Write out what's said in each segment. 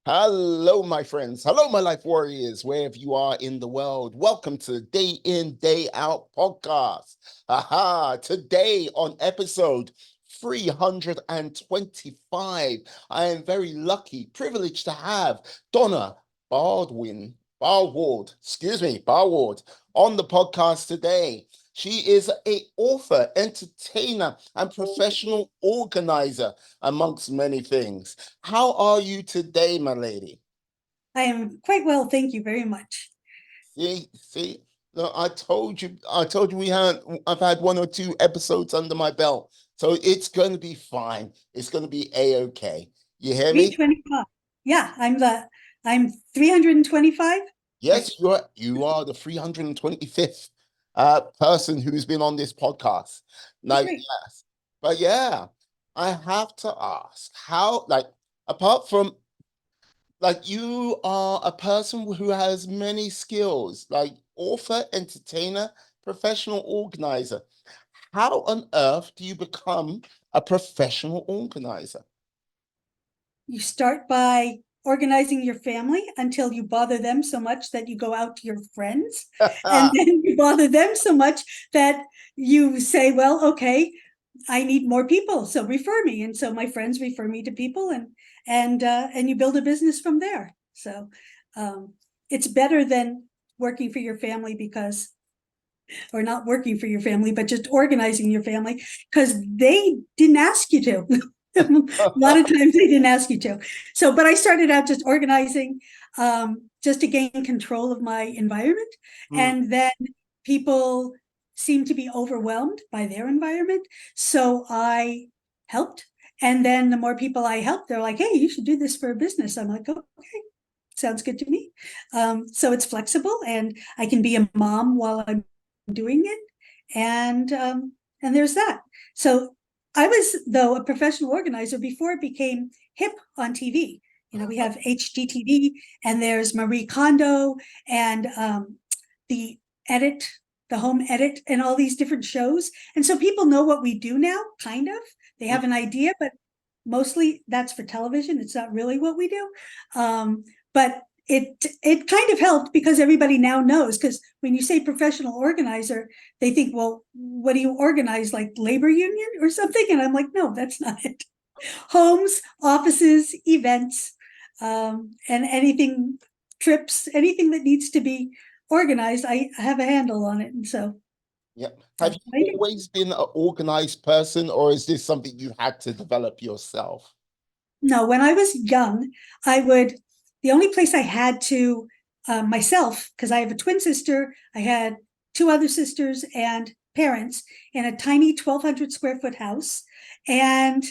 Hello, my friends. Hello, my life warriors, wherever you are in the world. Welcome to the Day In, Day Out podcast. Aha, today on episode 325, I am very lucky, privileged to have Donna Barward on the podcast today. She is a author, entertainer, and professional organizer, amongst many things. How are you today, my lady? I am quite well, thank you very much. See, no, I told you I've had one or two episodes under my belt, so it's going to be fine. It's going to be a-okay. You hear me? 325. Yeah, I'm 325. Right. Yes, you are the 325th person who's been on this podcast. Oh, Now, great. yes, but yeah, I have to ask how, like, apart from like you are a person who has many skills, like author, entertainer, professional organizer. How on earth do you become a professional organizer? You start by organizing your family until you bother them so much that you go out to your friends, and then you bother them so much that you say, well, okay, I need more people, so refer me. And so my friends refer me to people, and you build a business from there. So um, it's better than working for your family because or not working for your family, but just organizing your family because they didn't ask you to. A lot of times they didn't ask you to. So, but I started out just organizing, just to gain control of my environment. Hmm. And then people seemed to be overwhelmed by their environment. So I helped. And then the more people I helped, they're like, hey, you should do this for a business. I'm like, okay, sounds good to me. So it's flexible and I can be a mom while I'm doing it. And there's that. So I was, though, a professional organizer before it became hip on TV. You know, we have HGTV and there's Marie Kondo and the edit, the home edit, and all these different shows. And so people know what we do now, kind of. They have an idea, but mostly that's for television. It's not really what we do. But it kind of helped because everybody now knows. Because when you say professional organizer, they think, well, what do you organize, like labor union or something? And I'm like, no, that's not it. Homes, offices, events, and anything, trips, anything that needs to be organized, I have a handle on it. And so Yep. Have that's you what I do. always been an organized person, or is this something you had to develop yourself? No, when I was young, I would, the only place I had to myself, because I have a twin sister, I had two other sisters and parents in a tiny 1,200 square foot house and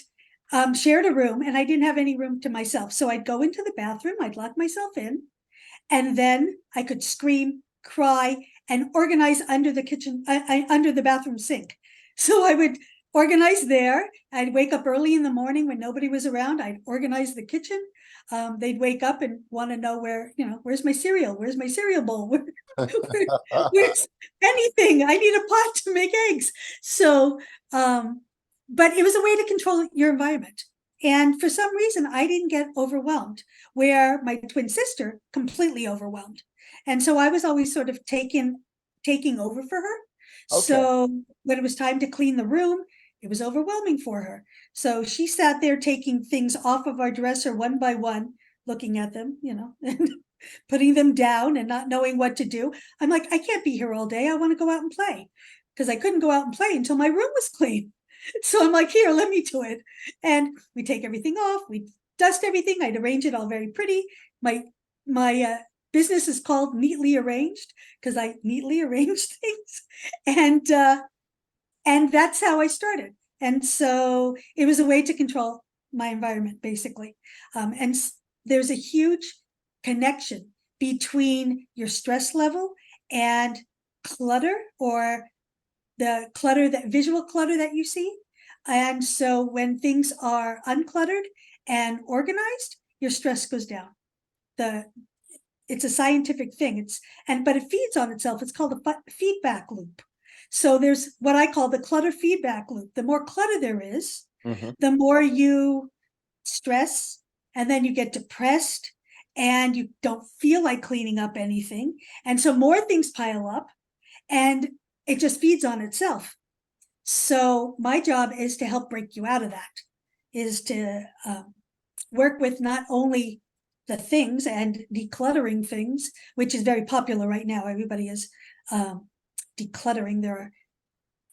shared a room, and I didn't have any room to myself. So I'd go into the bathroom, I'd lock myself in, and then I could scream, cry, and organize under the kitchen, under the bathroom sink. So I would organize there. I'd wake up early in the morning when nobody was around. I'd organize the kitchen. They'd wake up and want to know where, where's my cereal? Where's my cereal bowl? Where's anything? I need a pot to make eggs. So, but it was a way to control your environment. And for some reason, I didn't get overwhelmed, where my twin sister completely overwhelmed. And so I was always sort of taking over for her. Okay. So when it was time to clean the room, it was overwhelming for her. So she sat there taking things off of our dresser one by one, looking at them, and putting them down and not knowing what to do. I'm like, I can't be here all day. I want to go out and play, because I couldn't go out and play until my room was clean. So I'm like, here, let me do it. And we take everything off, we dust everything, I'd arrange it all very pretty. My business is called Neatly Arranged because I neatly arrange things. And that's how I started. And so it was a way to control my environment, basically. And there's a huge connection between your stress level and clutter, or the clutter, that visual clutter that you see. And so when things are uncluttered and organized, your stress goes down. The It's a scientific thing. But it feeds on itself. It's called a feedback loop. So there's what I call the clutter feedback loop. The more clutter there is, Mhm. the more you stress, and then you get depressed, and you don't feel like cleaning up anything. And so more things pile up and it just feeds on itself. So my job is to help break you out of that, is to work with not only the things and decluttering things, which is very popular right now. Everybody is decluttering. There are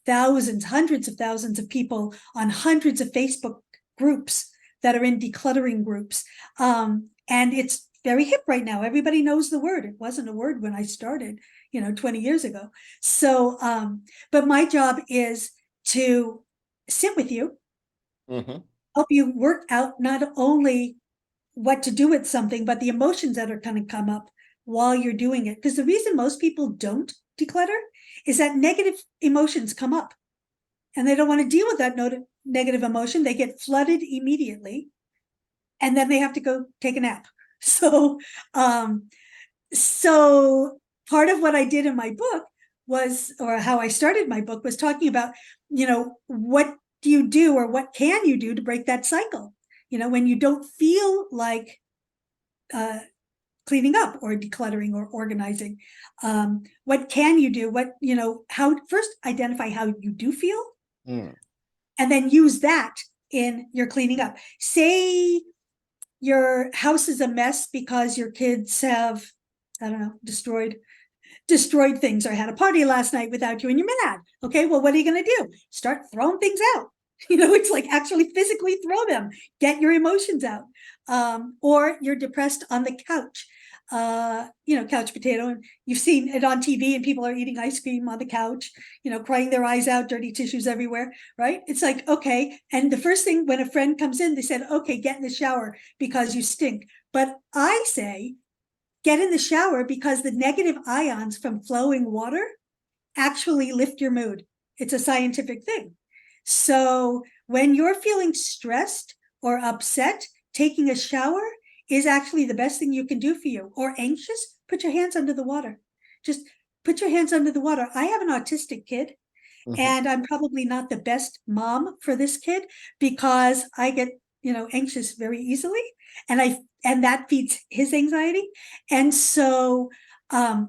thousands, hundreds of thousands of people on hundreds of Facebook groups that are in decluttering groups. And it's very hip right now. Everybody knows the word. It wasn't a word when I started, 20 years ago. So, but my job is to sit with you, Mm-hmm. help you work out not only what to do with something, but the emotions that are going to come up while you're doing it. Because the reason most people don't declutter is that negative emotions come up and they don't want to deal with that negative emotion. They get flooded immediately and then they have to go take a nap. So, so part of what I did in my book was, or how I started my book was talking about, what do you do or what can you do to break that cycle? When you don't feel like cleaning up or decluttering or organizing, what can you do? How first identify how you do feel, Mm. and then use that in your cleaning up. Say your house is a mess because your kids have, I don't know, destroyed things or had a party last night without you and you're mad. Okay, well, what are you going to do? Start throwing things out. It's like actually physically throw them, get your emotions out. Or you're depressed on the couch, couch potato, and you've seen it on TV and people are eating ice cream on the couch, crying their eyes out, dirty tissues everywhere, right? It's like, okay. And the first thing when a friend comes in, they said, okay, get in the shower because you stink. But I say, get in the shower because the negative ions from flowing water actually lift your mood. It's a scientific thing. So when you're feeling stressed or upset, taking a shower is actually the best thing you can do for you. Or anxious, put your hands under the water. Just put your hands under the water. I have an autistic kid, Mm-hmm. and I'm probably not the best mom for this kid because I get, anxious very easily, and that feeds his anxiety. And so I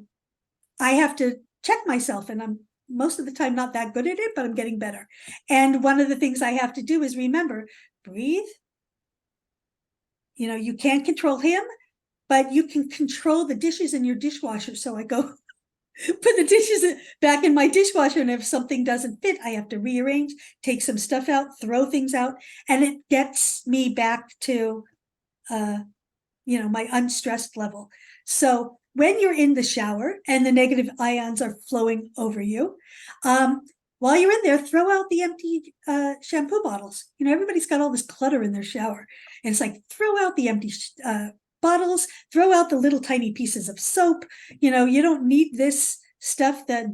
have to check myself, and I'm most of the time not that good at it, but I'm getting better. And one of the things I have to do is remember, breathe. You can't control him, but you can control the dishes in your dishwasher. So I go put the dishes back in my dishwasher, and if something doesn't fit, I have to rearrange, take some stuff out, throw things out, and it gets me back to my unstressed level. So when you're in the shower and the negative ions are flowing over you, while you're in there, throw out the empty shampoo bottles. Everybody's got all this clutter in their shower, and it's like, throw out the empty bottles, throw out the little tiny pieces of soap. You don't need this stuff, that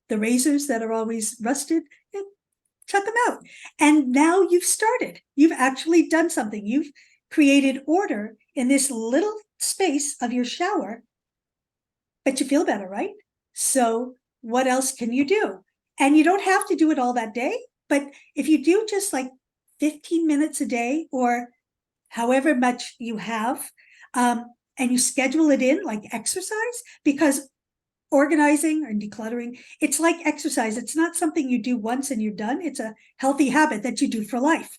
the razors that are always rusted. Chuck them out. And now you've started. You've actually done something. You've created order in this little space of your shower, but you feel better, right? So what else can you do? And you don't have to do it all that day, but if you do just like 15 minutes a day or however much you have, and you schedule it in like exercise, because organizing and decluttering, it's like exercise. It's not something you do once and you're done. It's a healthy habit that you do for life.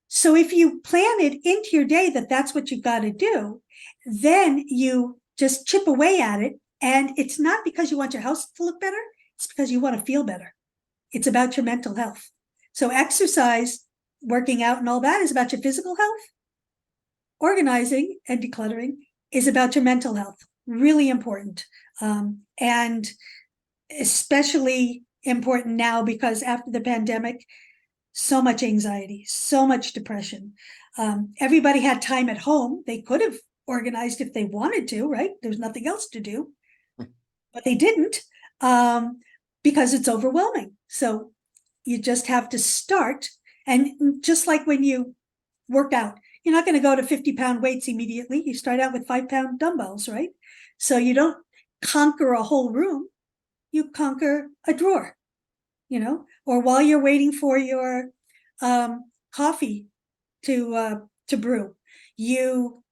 So if you plan it into your day that that's what you've got to do, then you just chip away at it. And it's not because you want your house to look better, it's because you want to feel better. It's about your mental health. So exercise, working out, and all that is about your physical health. Organizing and decluttering is about your mental health. Really important. And especially important now because after the pandemic, so much anxiety, so much depression. Everybody had time at home. They could have organized if they wanted to, right? There's nothing else to do, but they didn't, because it's overwhelming. So you just have to start. And just like when you work out, you're not going to go to 50-pound weights immediately. You start out with 5-pound dumbbells, right? So you don't conquer a whole room, you conquer a drawer, or while you're waiting for your coffee to brew, you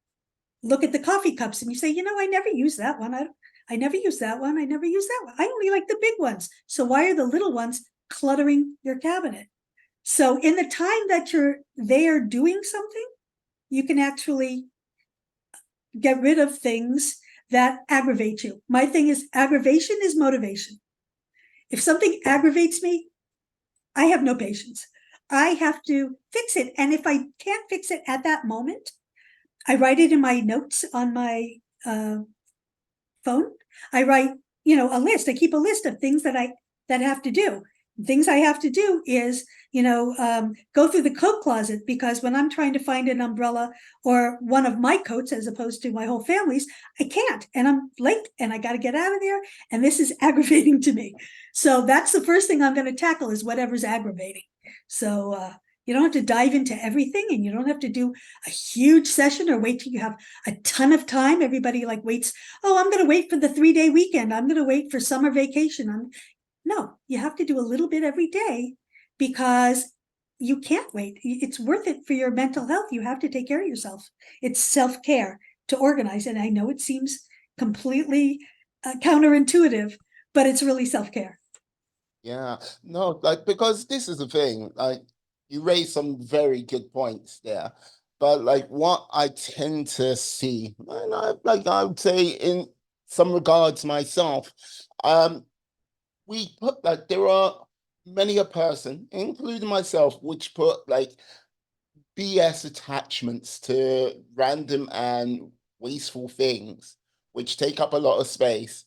look at the coffee cups and you say, I never use that one. I never use that one. I never use that one. I only like the big ones. So why are the little ones cluttering your cabinet? So in the time that you're there doing something, you can actually get rid of things that aggravate you. My thing is aggravation is motivation. If something aggravates me, I have no patience. I have to fix it. And if I can't fix it at that moment, I write it in my notes on my phone. I write, a list. I keep a list of things that I have to do. Things I have to do is, go through the coat closet, because when I'm trying to find an umbrella or one of my coats as opposed to my whole family's, I can't, and I'm late and I got to get out of there. And this is aggravating to me. So that's the first thing I'm going to tackle, is whatever's aggravating. So, you don't have to dive into everything, and you don't have to do a huge session or wait till you have a ton of time. Everybody waits. Oh, I'm going to wait for the 3-day weekend. I'm going to wait for summer vacation. No, you have to do a little bit every day, because you can't wait. It's worth it for your mental health. You have to take care of yourself. It's self-care to organize. And I know it seems completely counterintuitive, but it's really self-care. Yeah, no, because this is the thing, you raised some very good points there, but what I tend to see, and I would say in some regards myself, we put there are many a person, including myself, which put BS attachments to random and wasteful things, which take up a lot of space.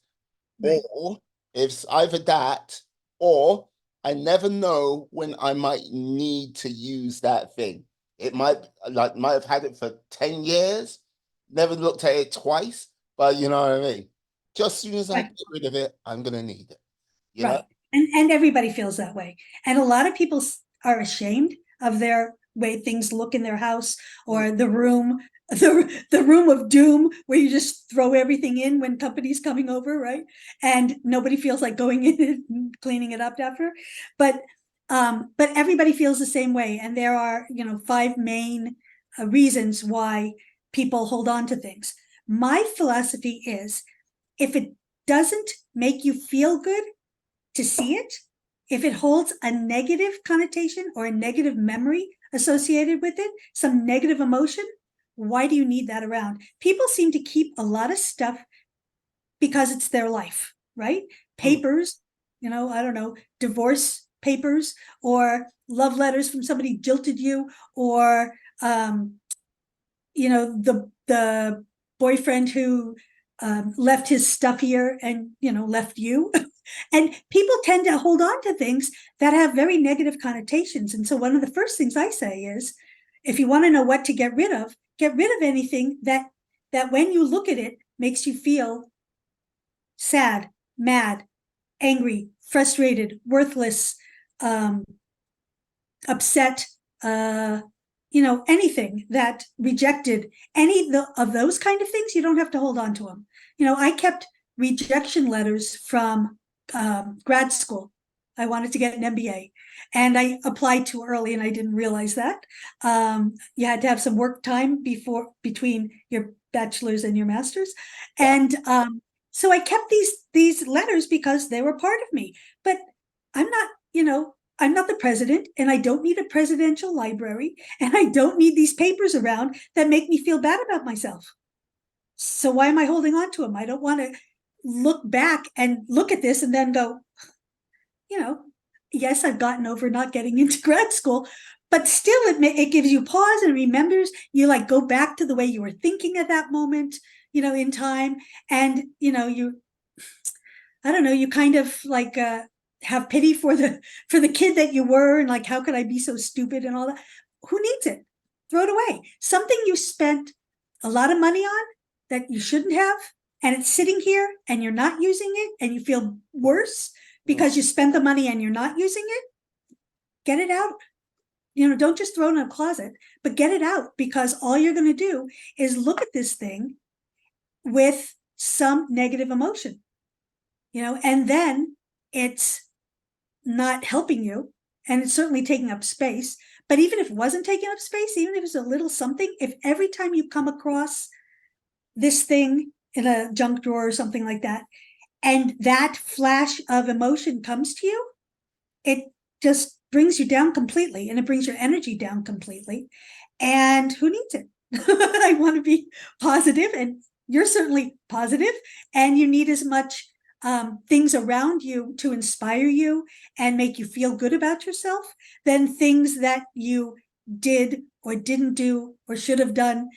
Right. Or it's either that, or I never know when I might need to use that thing. It might have had it for 10 years, never looked at it twice, but you know what I mean? Just as soon as I Right. get rid of it, I'm gonna need it. You know? Right. And everybody feels that way. And a lot of people are ashamed of their way things look in their house, or the room, the room of doom where you just throw everything in when company's coming over, right? And nobody feels like going in and cleaning it up after. But everybody feels the same way. And there are, 5 main reasons why people hold on to things. My philosophy is, if it doesn't make you feel good to see it, if it holds a negative connotation or a negative memory associated with it, some negative emotion, why do you need that around? People seem to keep a lot of stuff because it's their life, right? Mm. Papers, I don't know, divorce papers, or love letters from somebody jilted you, or the boyfriend who left his stuff here and left you. And people tend to hold on to things that have very negative connotations. And so one of the first things I say is, if you want to know what to get rid of anything that when you look at it makes you feel sad, mad, angry, frustrated, worthless, um, upset, anything that rejected, any of those kind of things, you don't have to hold on to them. I kept rejection letters from grad school. I wanted to get an MBA, and I applied too early, and I didn't realize that. You had to have some work time between your bachelor's and your master's, Yeah. and so I kept these letters because they were part of me. But I'm not, I'm not the president, and I don't need a presidential library, and I don't need these papers around that make me feel bad about myself. So why am I holding on to them? I don't want to look back and look at this and then go, you know, yes, I've gotten over not getting into grad school, but still it gives you pause and remembers you, go back to the way you were thinking at that moment, in time. And, I don't know, you kind of have pity for the kid that you were, and how could I be so stupid and all that. Who needs it? Throw it away. Something you spent a lot of money on that you shouldn't have, and it's sitting here and you're not using it, and you feel worse Mm. because you spent the money and you're not using it. Get it out. Don't just throw it in a closet, but get it out, because all you're going to do is look at this thing with some negative emotion, and then it's not helping you, and it's certainly taking up space. But even if it wasn't taking up space, even if it's a little something, if every time you come across this thing in a junk drawer or something like that, and that flash of emotion comes to you, it just brings you down completely, and it brings your energy down completely. And who needs it? I want to be positive, and you're certainly positive, and you need as much things around you to inspire you and make you feel good about yourself than things that you did or didn't do or should have done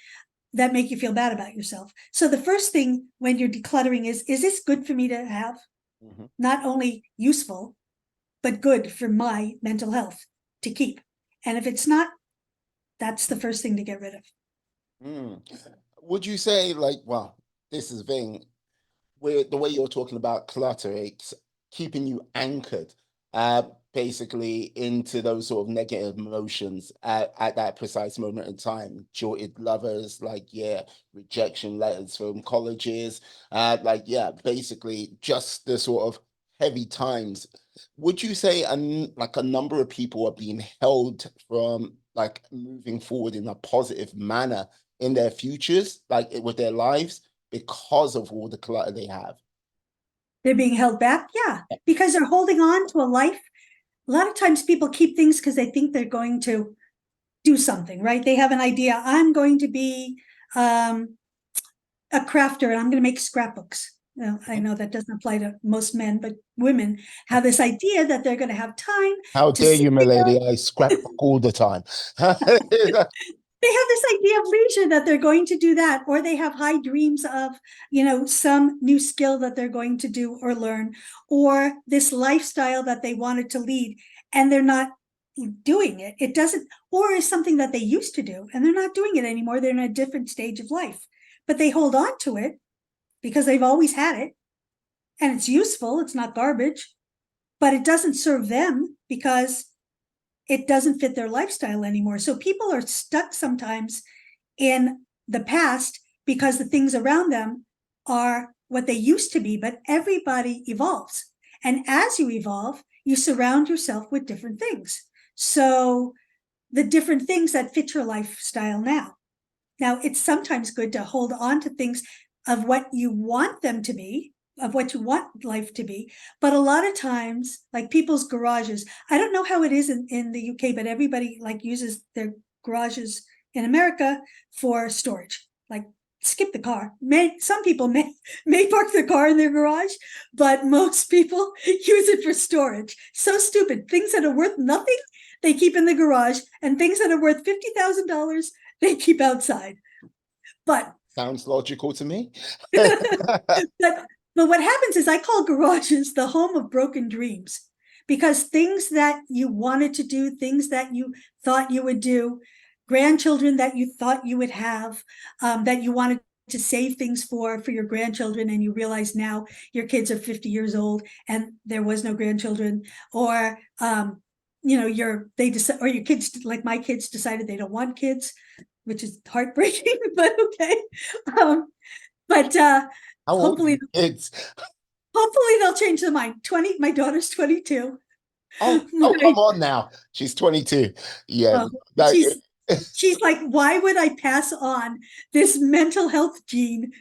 that make you feel bad about yourself. So the first thing when you're decluttering is this good for me to have? Mhm. Not only useful, but good for my mental health to keep. And if it's not, that's the first thing to get rid of. Mm. Would you say, like, well, this is the thing, where the way you're talking about clutter, it's keeping you anchored, uh, basically into those sort of negative emotions at that precise moment in time. Jilted lovers, like, yeah, rejection letters from colleges, like, yeah, basically just the sort of heavy times. Would you say like a number of people are being held from like moving forward in a positive manner in their futures, like with their lives, because of all the clutter they have? They're being held back, yeah, because they're holding on to a life. A lot of times people keep things because they think they're going to do something, right? They have an idea. I'm going to be a crafter and I'm going to make scrapbooks. Now, I know that doesn't apply to most men, but women have this idea that they're going to have time How to dare sit you, there. milady? I scrapbook all the time. They have this idea of leisure that they're going to do that, or they have high dreams of, some new skill that they're going to do or learn, or this lifestyle that they wanted to lead, and they're not doing it. It doesn't, or is something that they used to do, and they're not doing it anymore. They're in a different stage of life, but they hold on to it because they've always had it, and it's useful. It's not garbage, but it doesn't serve them because it doesn't fit their lifestyle anymore. So people are stuck sometimes in the past because the things around them are what they used to be, but everybody evolves. And as you evolve, you surround yourself with different things. So the different things that fit your lifestyle now. Now, it's sometimes good to hold on to things of what you want them to be, of what you want life to be. But a lot of times, like people's garages, I don't know how it is in the UK, but everybody like uses their garages in America for storage. Like skip the car. Some people may park their car in their garage, but most people use it for storage. So stupid. Things that are worth nothing, they keep in the garage, and things that are worth $50,000 they keep outside. But Sounds logical to me. but what happens is I call garages the home of broken dreams, because things that you wanted to do, things that you thought you would do, grandchildren that you thought you would have, that you wanted to save things for your grandchildren, and you realize now your kids are 50 years old and there was no grandchildren, or or your kids, like my kids, decided they don't want kids, which is heartbreaking, but okay. Um, but How old are hopefully your kids? hopefully they'll change their mind. 20, my daughter's 22. Oh, oh, come My, on now. She's 22. Yeah, uh, like, she's like, why would I pass on this mental health gene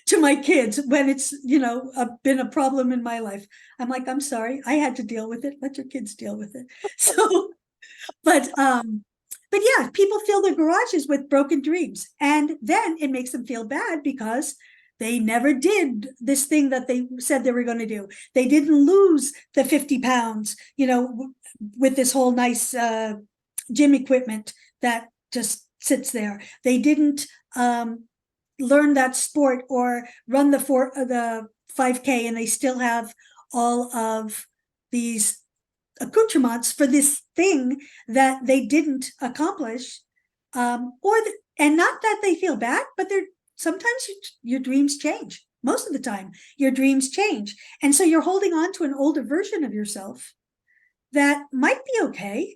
to my kids when it's been a problem in my life? I'm like, I'm sorry, I had to deal with it. Let your kids deal with it. So but yeah, people fill their garages with broken dreams, and then it makes them feel bad because they never did this thing that they said they were going to do. They didn't lose the 50 pounds, with this whole nice gym equipment that just sits there. They didn't learn that sport or run the 5K, and they still have all of these accoutrements for this thing that they didn't accomplish, and not that they feel bad, but they're sometimes your dreams change. Most of the time your dreams change, and so you're holding on to an older version of yourself that might be okay,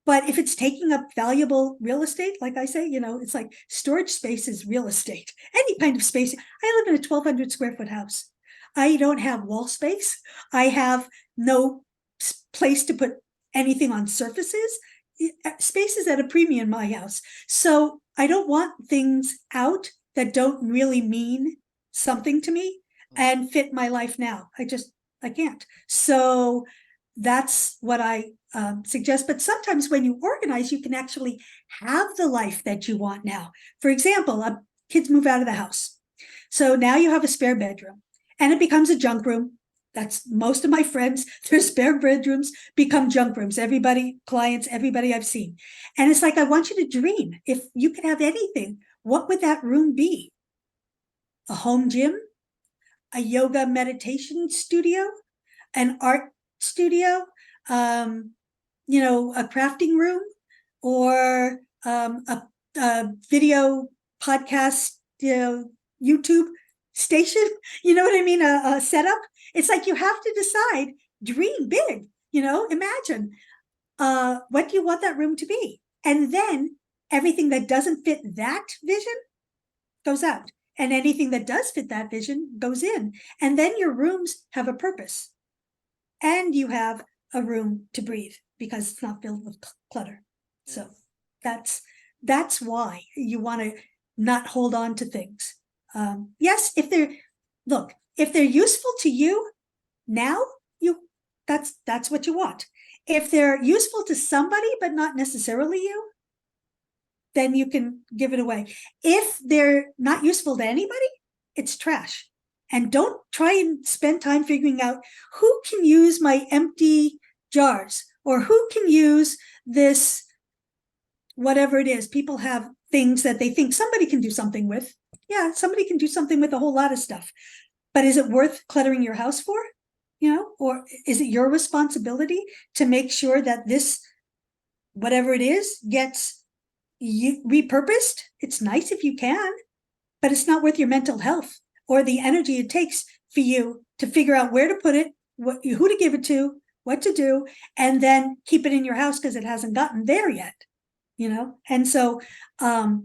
but if it's taking up valuable real estate, like I say, it's like storage space is real estate. Any kind of space. I live in a 1,200 square foot house. I don't have wall space. I have no place to put anything on surfaces. Space is at a premium in my house. So I don't want things out that don't really mean something to me Mm. and fit my life now. I can't. So that's what I suggest. But sometimes when you organize, you can actually have the life that you want now. For example, kids move out of the house. So now you have a spare bedroom and it becomes a junk room. That's most of my friends, their spare bedrooms become junk rooms. Everybody, clients, everybody I've seen. And it's like, I want you to dream. If you could have anything, what would that room be? A home gym, a yoga meditation studio, an art studio, um, a crafting room, or a video podcast, YouTube station. You know what I mean? A setup. It's like you have to decide, dream big, imagine what do you want that room to be? And then everything that doesn't fit that vision goes out. And anything that does fit that vision goes in. And then your rooms have a purpose. And you have a room to breathe because it's not filled with clutter. So that's that's why you want to not hold on to things. Yes, if they're useful to you now, you that's what you want. If they're useful to somebody but not necessarily you, then you can give it away. If they're not useful to anybody, it's trash. And don't try and spend time figuring out who can use my empty jars or who can use this, whatever it is. People have things that they think somebody can do something with. Yeah, somebody can do something with a whole lot of stuff. But is it worth cluttering your house for? Or is it your responsibility to make sure that this, whatever it is, gets repurposed? It's nice if you can, but it's not worth your mental health or the energy it takes for you to figure out where to put it, who to give it to, what to do, and then keep it in your house because it hasn't gotten there yet. And so a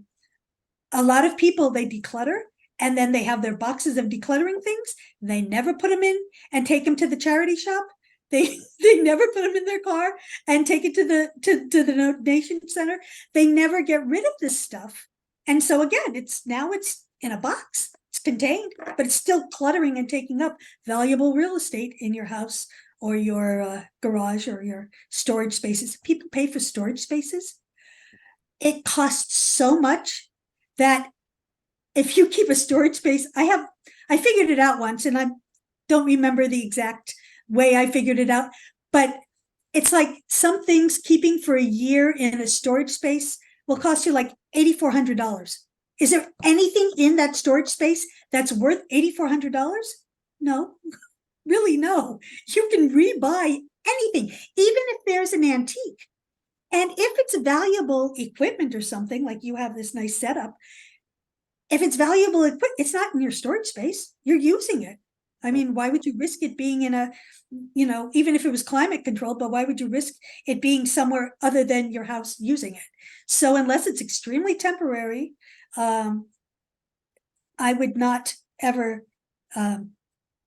lot of people, they declutter and then they have their boxes of decluttering things. They never put them in and take them to the charity shop. They never put them in their car and take it to the donation center. They never get rid of this stuff. And so again, it's in a box. It's contained, but it's still cluttering and taking up valuable real estate in your house or your garage or your storage spaces. People pay for storage spaces. It costs so much that if you keep a storage space, I figured it out once and I don't remember the exact way I figured it out, but it's like some things keeping for a year in a storage space will cost you like $8,400. Is there anything in that storage space that's worth $8,400? No, really, no. You can rebuy anything, even if there's an antique. And if it's valuable equipment or something, like you have this nice setup, if it's valuable equipment, it's not in your storage space. You're using it. I mean, why would you risk it being in even if it was climate controlled, but why would you risk it being somewhere other than your house using it? So unless it's extremely temporary, I would not ever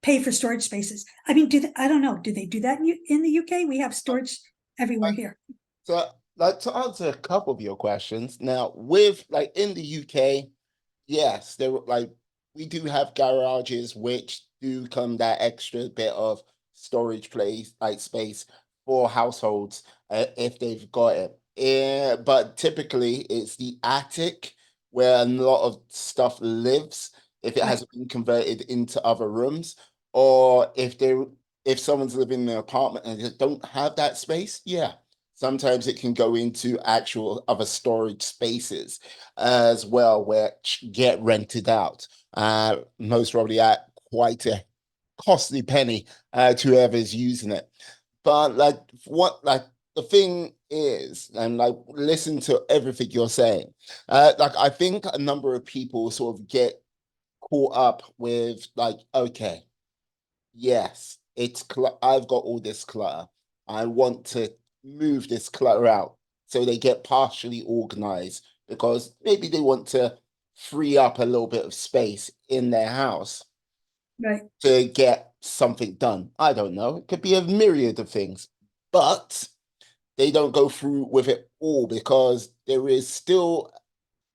pay for storage spaces. I mean, I don't know. Do they do that in the UK? We have storage everywhere here. So, like to answer a couple of your questions, now with like in the UK, yes, we do have garages which do come that extra bit of storage place like space for households if they've got it. Yeah, but typically it's the attic where a lot of stuff lives if it Right. hasn't been converted into other rooms, or if someone's living in an apartment and they don't have that space, yeah. Sometimes it can go into actual other storage spaces as well, which get rented out. Most probably at quite a costly penny to whoever's using it. But like the thing is, and like listen to everything you're saying. Like I think a number of people sort of get caught up with like, okay, yes, I've got all this clutter. I want to move this clutter out. So they get partially organized because maybe they want to free up a little bit of space in their house Right. to get something done. I don't know. It could be a myriad of things, but they don't go through with it all because there is still,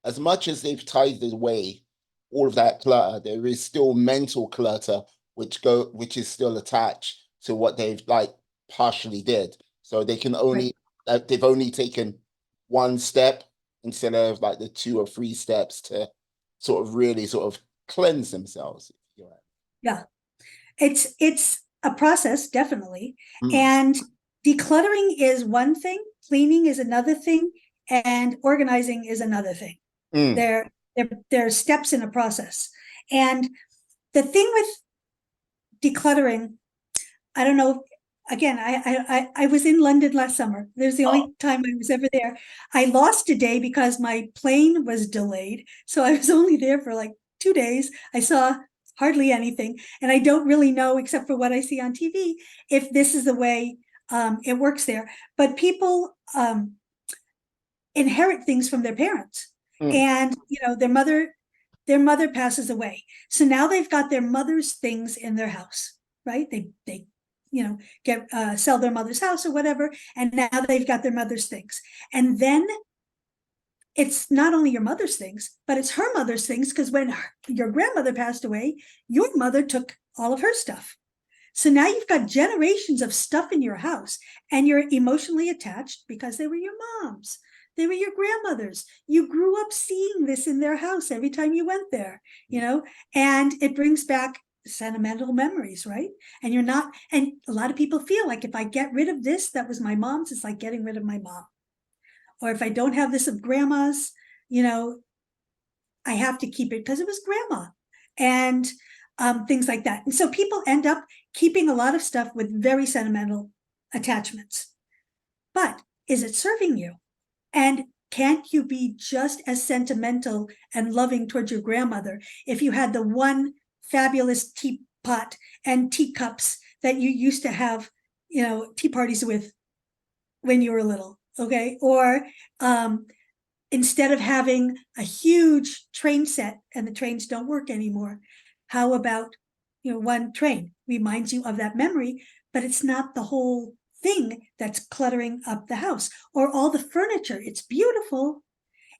as much as they've tidied away, all of that clutter. There is still mental clutter, which is still attached to what they've like partially did. So they can Right. only they've only taken one step instead of like the two or three steps to sort of really sort of cleanse themselves. Yeah. It's a process, definitely. Mm, And decluttering is one thing, cleaning is another thing, and organizing is another thing. mm. They're steps in a process. And the thing with decluttering, I don't know. Again, I was in London last summer. There's the Oh, only time I was ever there. I lost a day because my plane was delayed, so I was only there for like 2 days. I saw hardly anything, and I don't really know, except for what I see on TV, if this is the way it works there. But people inherit things from their parents, mm, and their mother passes away, so now they've got their mother's things in their house, right? They get sell their mother's house or whatever, and now they've got their mother's things, and then it's not only your mother's things, but it's her mother's things, because when your grandmother passed away, your mother took all of her stuff. So now you've got generations of stuff in your house, and you're emotionally attached because they were your moms. They were your grandmothers. You grew up seeing this in their house every time you went there, and it brings back sentimental memories, right? And a lot of people feel like, if I get rid of this that was my mom's, it's like getting rid of my mom. Or if I don't have this of grandma's, you know, I have to keep it because it was grandma, and things like that. And so people end up keeping a lot of stuff with very sentimental attachments. But is it serving you? And can't you be just as sentimental and loving towards your grandmother if you had the one fabulous teapot and teacups that you used to have, tea parties with when you were little? Okay. Or instead of having a huge train set, and the trains don't work anymore, how about, one train reminds you of that memory, but it's not the whole thing that's cluttering up the house. Or all the furniture, it's beautiful,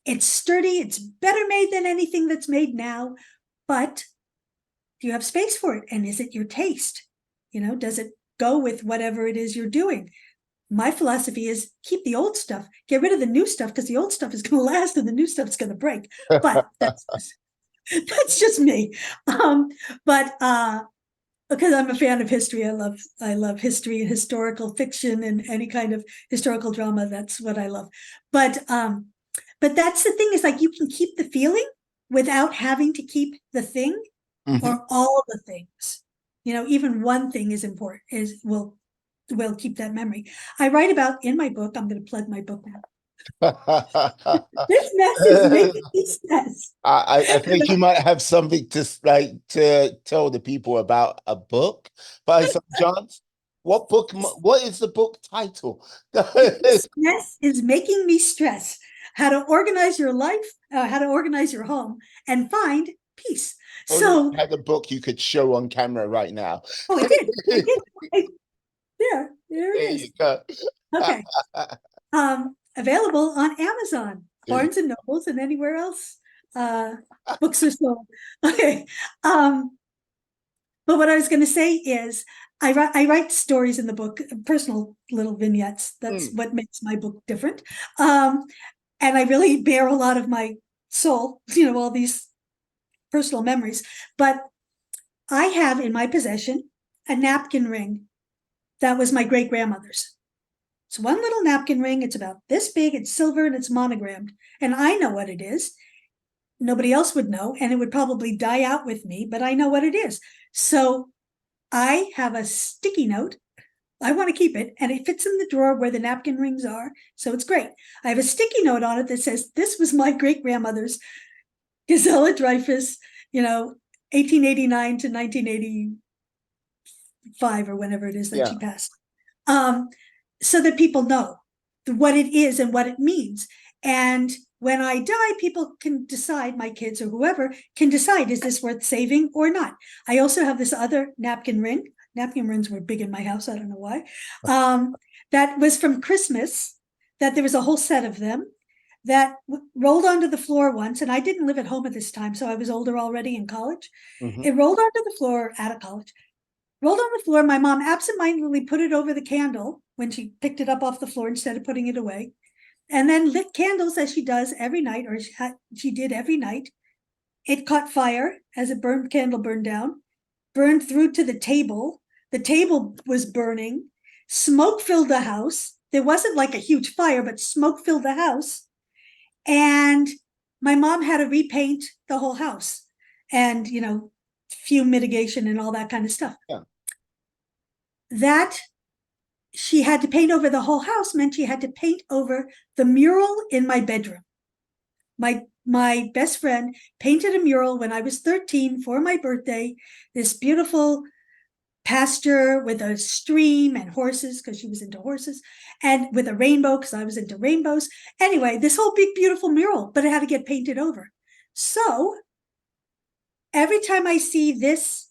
it's sturdy, it's better made than anything that's made now, but do you have space for it? And is it your taste? Does it go with whatever it is you're doing? My philosophy is keep the old stuff, get rid of the new stuff, because the old stuff is going to last and the new stuff is going to break. But that's just me. But because I'm a fan of history, I love history and historical fiction and any kind of historical drama. That's what I love. But that's the thing, is like, you can keep the feeling without having to keep the thing mhm. or all the things. Even one thing is important, will keep that memory. I write about in my book, I'm going to plug my book now. This mess is making me stress. I think you might have something to like to tell the people about a book by some chance. What book? What is the book title? This mess is making me stress. How to organize your life, how to organize your home, and find peace. Only So, had a book you could show on camera right now. oh, I did. I did. There it There you is. go. Okay. Available on Amazon, Barnes and Nobles, and anywhere else books are sold. Okay. But what I was going to say is, I write stories in the book, personal little vignettes. That's Mm, what makes my book different. Um, and I really bear a lot of my soul, all these personal memories. But I have in my possession a napkin ring that was my great grandmother's. It's one little napkin ring. It's about this big. It's silver and it's monogrammed. And I know what it is. Nobody else would know, and it would probably die out with me, but I know what it is. So I have a sticky note. I want to keep it, and it fits in the drawer where the napkin rings are. So it's great. I have a sticky note on it that says, "This was my great grandmother's, Gisela Dreyfus, 1889 to 1985, or whenever it is that she yeah. passed." Um, so that people know what it is and what it means. And when I die, people can decide, my kids or whoever can decide, is this worth saving or not? I also have this other napkin ring. Napkin rings were big in my house. I don't know why. That was from Christmas, that there was a whole set of them. that rolled onto the floor once, and I didn't live at home at this time, so I was older already in college. Hmm. It rolled onto the floor out of college, rolled on the floor. My mom absentmindedly put it over the candle when she picked it up off the floor instead of putting it away, and then lit candles as she does every night, or she did every night. It caught fire as a candle burned down, burned through to the table. The table was burning. Smoke filled the house. There wasn't like a huge fire, but smoke filled the house. And my mom had to repaint the whole house and, fume mitigation and all that kind of stuff. Yeah. That she had to paint over the whole house meant she had to paint over the mural in my bedroom. My best friend painted a mural when I was 13 for my birthday, this beautiful pasture with a stream and horses, because she was into horses, and with a rainbow because I was into rainbows. Anyway, this whole big beautiful mural, but it had to get painted over. So every time I see this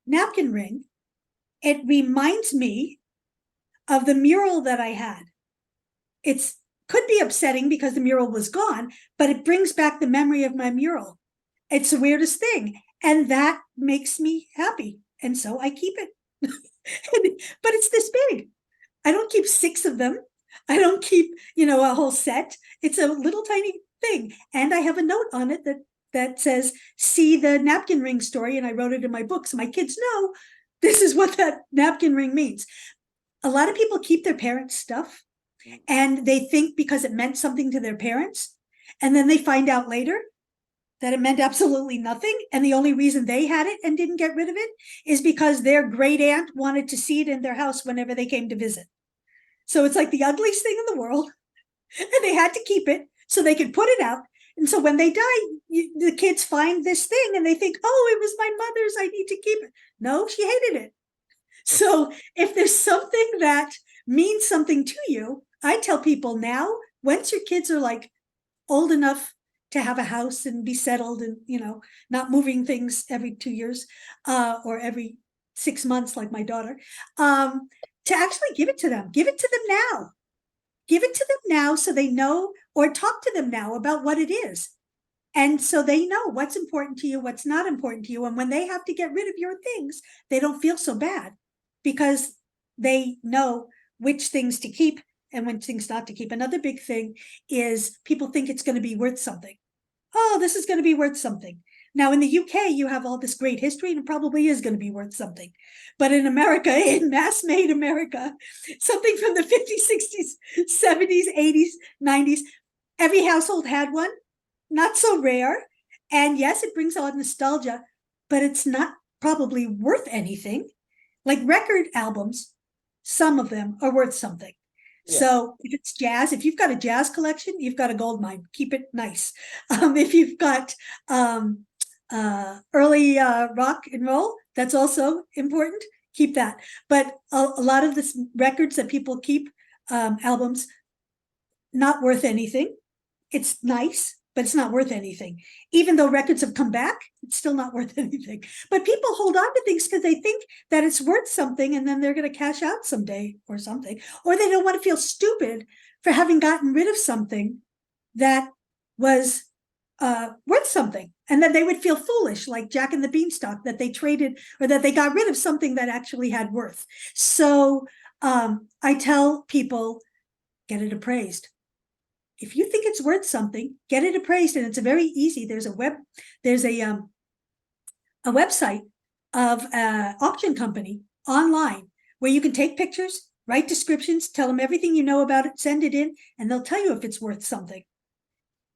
napkin ring, it reminds me of the mural that I had. It's could be upsetting because the mural was gone, but it brings back the memory of my mural. It's the weirdest thing. And that makes me happy. And so I keep it. But it's this big. I don't keep 6 of them. I don't keep, a whole set. It's a little tiny thing. And I have a note on it that says, see the napkin ring story. And I wrote it in my book. So my kids know this is what that napkin ring means. A lot of people keep their parents' stuff and they think because it meant something to their parents. And then they find out later that it meant absolutely nothing. And the only reason they had it and didn't get rid of it is because their great aunt wanted to see it in their house whenever they came to visit. So it's like the ugliest thing in the world. And they had to keep it so they could put it out. And so when they die, the kids find this thing and they think, oh, it was my mother's, I need to keep it. No, she hated it. So if there's something that means something to you, I tell people now, once your kids are like old enough to have a house and be settled and, not moving things every 2 years or every 6 months like my daughter, to actually give it to them. Give it to them now. Give it to them now so they know, or talk to them now about what it is. And so they know what's important to you, what's not important to you. And when they have to get rid of your things, they don't feel so bad because they know which things to keep and which things not to keep. Another big thing is people think it's going to be worth something. Oh, this is going to be worth something. Now, in the UK, you have all this great history and it probably is going to be worth something. But in America, in mass-made America, something from the 50s, 60s, 70s, 80s, 90s, every household had one. Not so rare. And yes, it brings on nostalgia, but it's not probably worth anything. Like record albums, some of them are worth something. Yeah. So if it's jazz, if you've got a jazz collection, you've got a gold mine. Keep it nice. If you've got early rock and roll, that's also important. Keep that. But a lot of the records that people keep, albums, not worth anything. It's nice, but it's not worth anything. Even though records have come back, it's still not worth anything. But people hold on to things because they think that it's worth something and then they're going to cash out someday or something. Or they don't want to feel stupid for having gotten rid of something that was worth something. And then they would feel foolish, like Jack and the Beanstalk, that they traded or that they got rid of something that actually had worth. So I tell people, get it appraised. If you think it's worth something, get it appraised, and it's a very easy. There's a website of an auction company online where you can take pictures, write descriptions, tell them everything you know about it, send it in, and they'll tell you if it's worth something.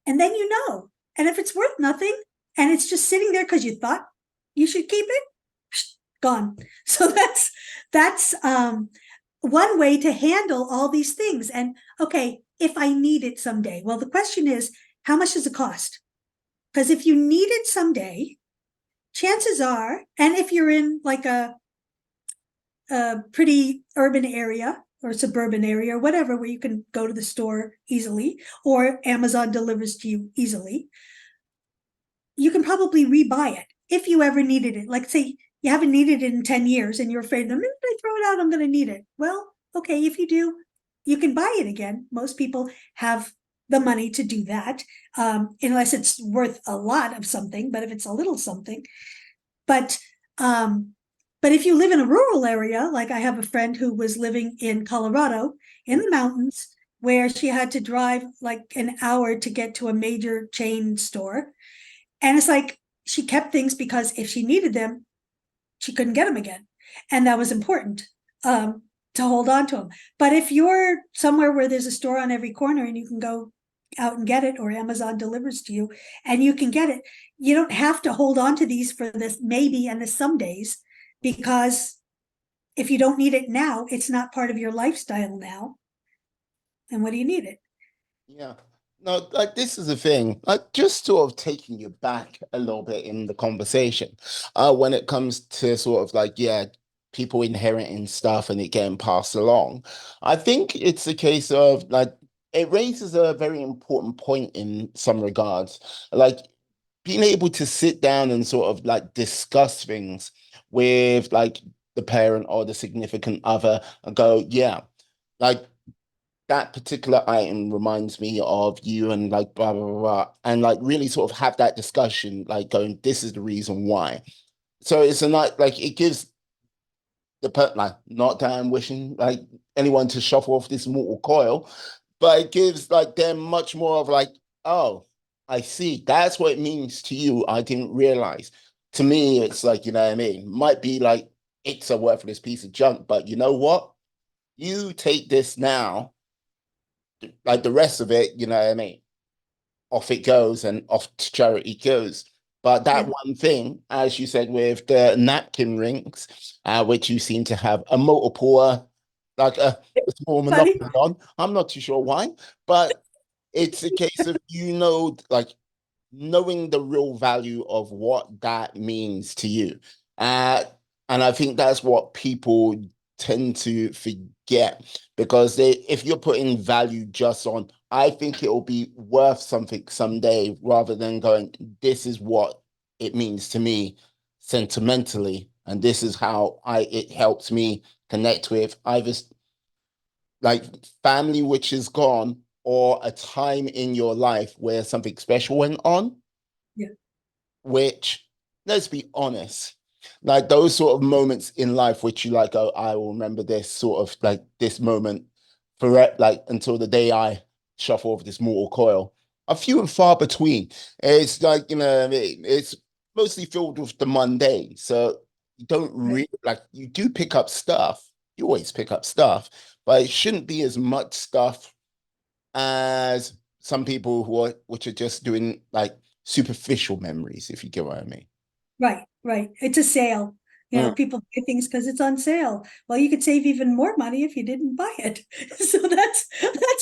And then you know. And if it's worth nothing and it's just sitting there because you thought you should keep it, gone. So that's one way to handle all these things. And okay, if I need it someday, well, the question is, how much does it cost? Because if you need it someday, chances are, and if you're in like a pretty urban area or suburban area or whatever, where you can go to the store easily or Amazon delivers to you easily, you can probably rebuy it if you ever needed it. Like say you haven't needed it in 10 years and you're afraid, the minute I throw it out, I'm going to need it. Well, okay, if you do, you can buy it again. Most people have the money to do that, unless it's worth a lot of something. But if it's a little something, but um, but if you live in a rural area, like I have a friend who was living in Colorado in the mountains, where she had to drive like an hour to get to a major chain store. And it's like she kept things because if she needed them, she couldn't get them again. And that was important, to hold on to them. But if you're somewhere where there's a store on every corner and you can go out and get it, or Amazon delivers to you and you can get it, you don't have to hold on to these for this maybe and the some days, because if you don't need it now, it's not part of your lifestyle now. And what do you need it? Yeah. No, like this is the thing. Like just sort of taking you back a little bit in the conversation. When it comes to sort of like, yeah, people inheriting stuff and it getting passed along. I think it's a case of like it raises a very important point in some regards. Like being able to sit down and sort of like discuss things with like the parent or the significant other and go, yeah, like that particular item reminds me of you and like blah blah blah and like really sort of have that discussion like going this is the reason why. So it's a like it gives the like not that I'm wishing like anyone to shuffle off this mortal coil, but it gives like them much more of like, oh, I see, that's what it means to you, I didn't realize. To me it's like, you know what I mean, might be like it's a worthless piece of junk, but you know what, you take this now, like the rest of it, you know what I mean, off it goes and off to charity goes. But that Yeah. one thing, as you said, with the napkin rings, which you seem to have a multiple, like a small Funny. monopoly on. I'm not too sure why, but it's a case of, you know, like knowing the real value of what that means to you. Uh, and I think that's what people tend to forget because if you're putting value just on, I think it'll be worth something someday rather than going, this is what it means to me sentimentally. And this is how it helps me connect with either like family which is gone or a time in your life where something special went on, Yeah. which, let's be honest, like those sort of moments in life which you like, oh, I will remember this sort of like this moment for like until the day I shuffle off this mortal coil, are few and far between. It's like, you know what I mean? It's mostly filled with the mundane. So you don't Right. really like, you do pick up stuff. You always pick up stuff, but it shouldn't be as much stuff as some people who are which are just doing like superficial memories, if you get what I mean. Right, right. It's a sale. Mm, People buy things because it's on sale. Well, you could save even more money if you didn't buy it. So that's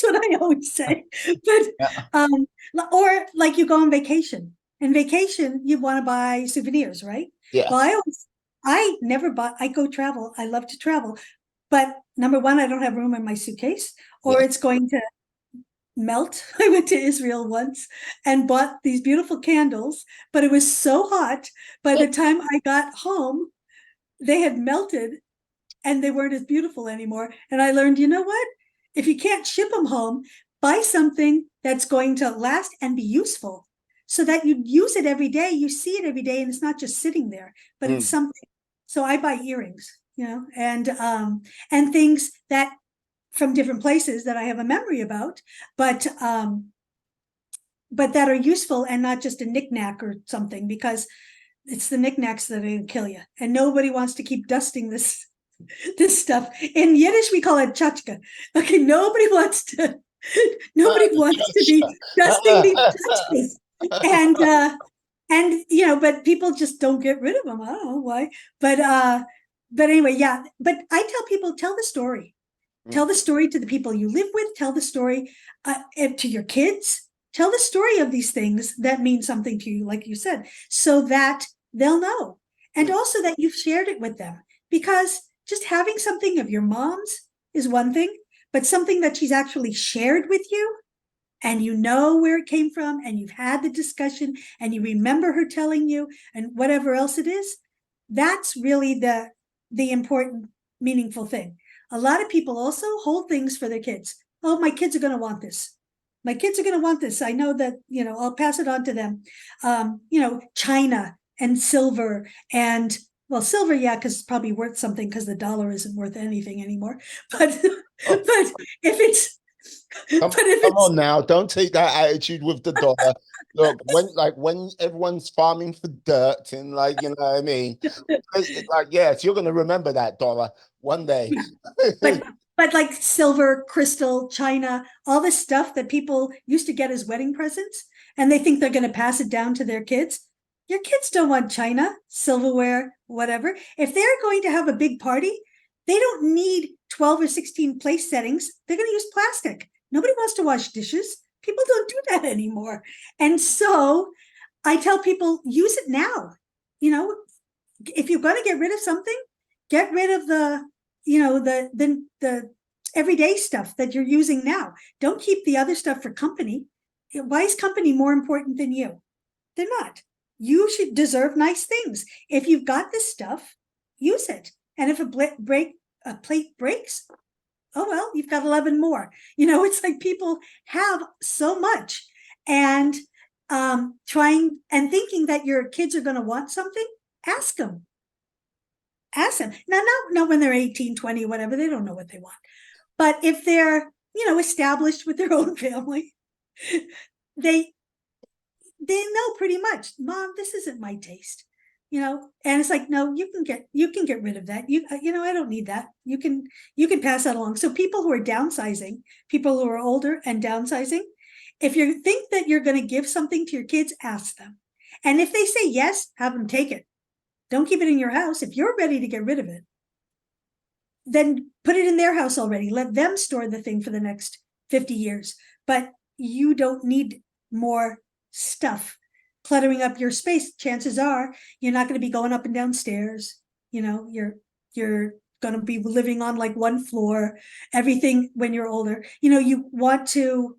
what I always say. But yeah, um, or like you go on vacation. In vacation, you want to buy souvenirs, right? Well, yes, I never buy. I go travel. I love to travel, but number one, I don't have room in my suitcase, or yes. it's going to melt. I went to Israel once and bought these beautiful candles, but it was so hot. By the time I got home, they had melted and they weren't as beautiful anymore. And I learned, you know what? If you can't ship them home, buy something that's going to last and be useful so that you use it every day. You see it every day and it's not just sitting there, but it's Mm, something. So I buy earrings, and things that from different places that I have a memory about, but that are useful and not just a knickknack or something, because it's the knickknacks that are going to kill you. And nobody wants to keep dusting this stuff. In Yiddish, we call it chachka. Okay, nobody wants to be dusting these tchotchkes. And but people just don't get rid of them. I don't know why. But anyway, yeah. But I tell people, tell the story. mm, Tell the story to the people you live with. Tell the story to your kids. Tell the story of these things that mean something to you, like you said, so that they'll know. And mm, also that you've shared it with them. Because just having something of your mom's is one thing, but something that she's actually shared with you and you know where it came from and you've had the discussion and you remember her telling you and whatever else it is, that's really the important, meaningful thing. A lot of people also hold things for their kids. Oh, my kids are going to want this. My kids are going to want this. I know that, I'll pass it on to them. China and silver and, well, silver, yeah, because it's probably worth something because the dollar isn't worth anything anymore. But, Oh, but if it's, come, but if come it's, on now, don't take that attitude with the dollar. Look, when everyone's farming for dirt and like, you know what I mean? Like, yes, you're gonna remember that dollar one day. yeah, but but like silver, crystal, china, all this stuff that people used to get as wedding presents, and they think they're going to pass it down to their kids. Your kids don't want china, silverware, whatever. If they're going to have a big party, they don't need 12 or 16 place settings. They're going to use plastic. Nobody wants to wash dishes. People don't do that anymore. And so I tell people, use it now. You know, if you're going to get rid of something, get rid of the everyday stuff that you're using now. Don't keep the other stuff for company. Why is company more important than you? They're not. You should deserve nice things. If you've got this stuff, use it. And if a plate breaks, oh well, you've got 11 more. It's like people have so much, and trying and thinking that your kids are going to want something. Ask them. Ask them. Now, not when they're 18, 20, whatever. They don't know what they want. But if they're, established with their own family, they they know pretty much, Mom, this isn't my taste. And it's like, no, you can get rid of that. I don't need that. You can pass that along. So people who are downsizing, people who are older and downsizing, if you think that you're going to give something to your kids, ask them. And if they say yes, have them take it. Don't keep it in your house. If you're ready to get rid of it, then put it in their house already. Let them store the thing for the next 50 years. But you don't need more stuff cluttering up your space. Chances are you're not going to be going up and down stairs. You're going to be living on like one floor. Everything when you're older. You want to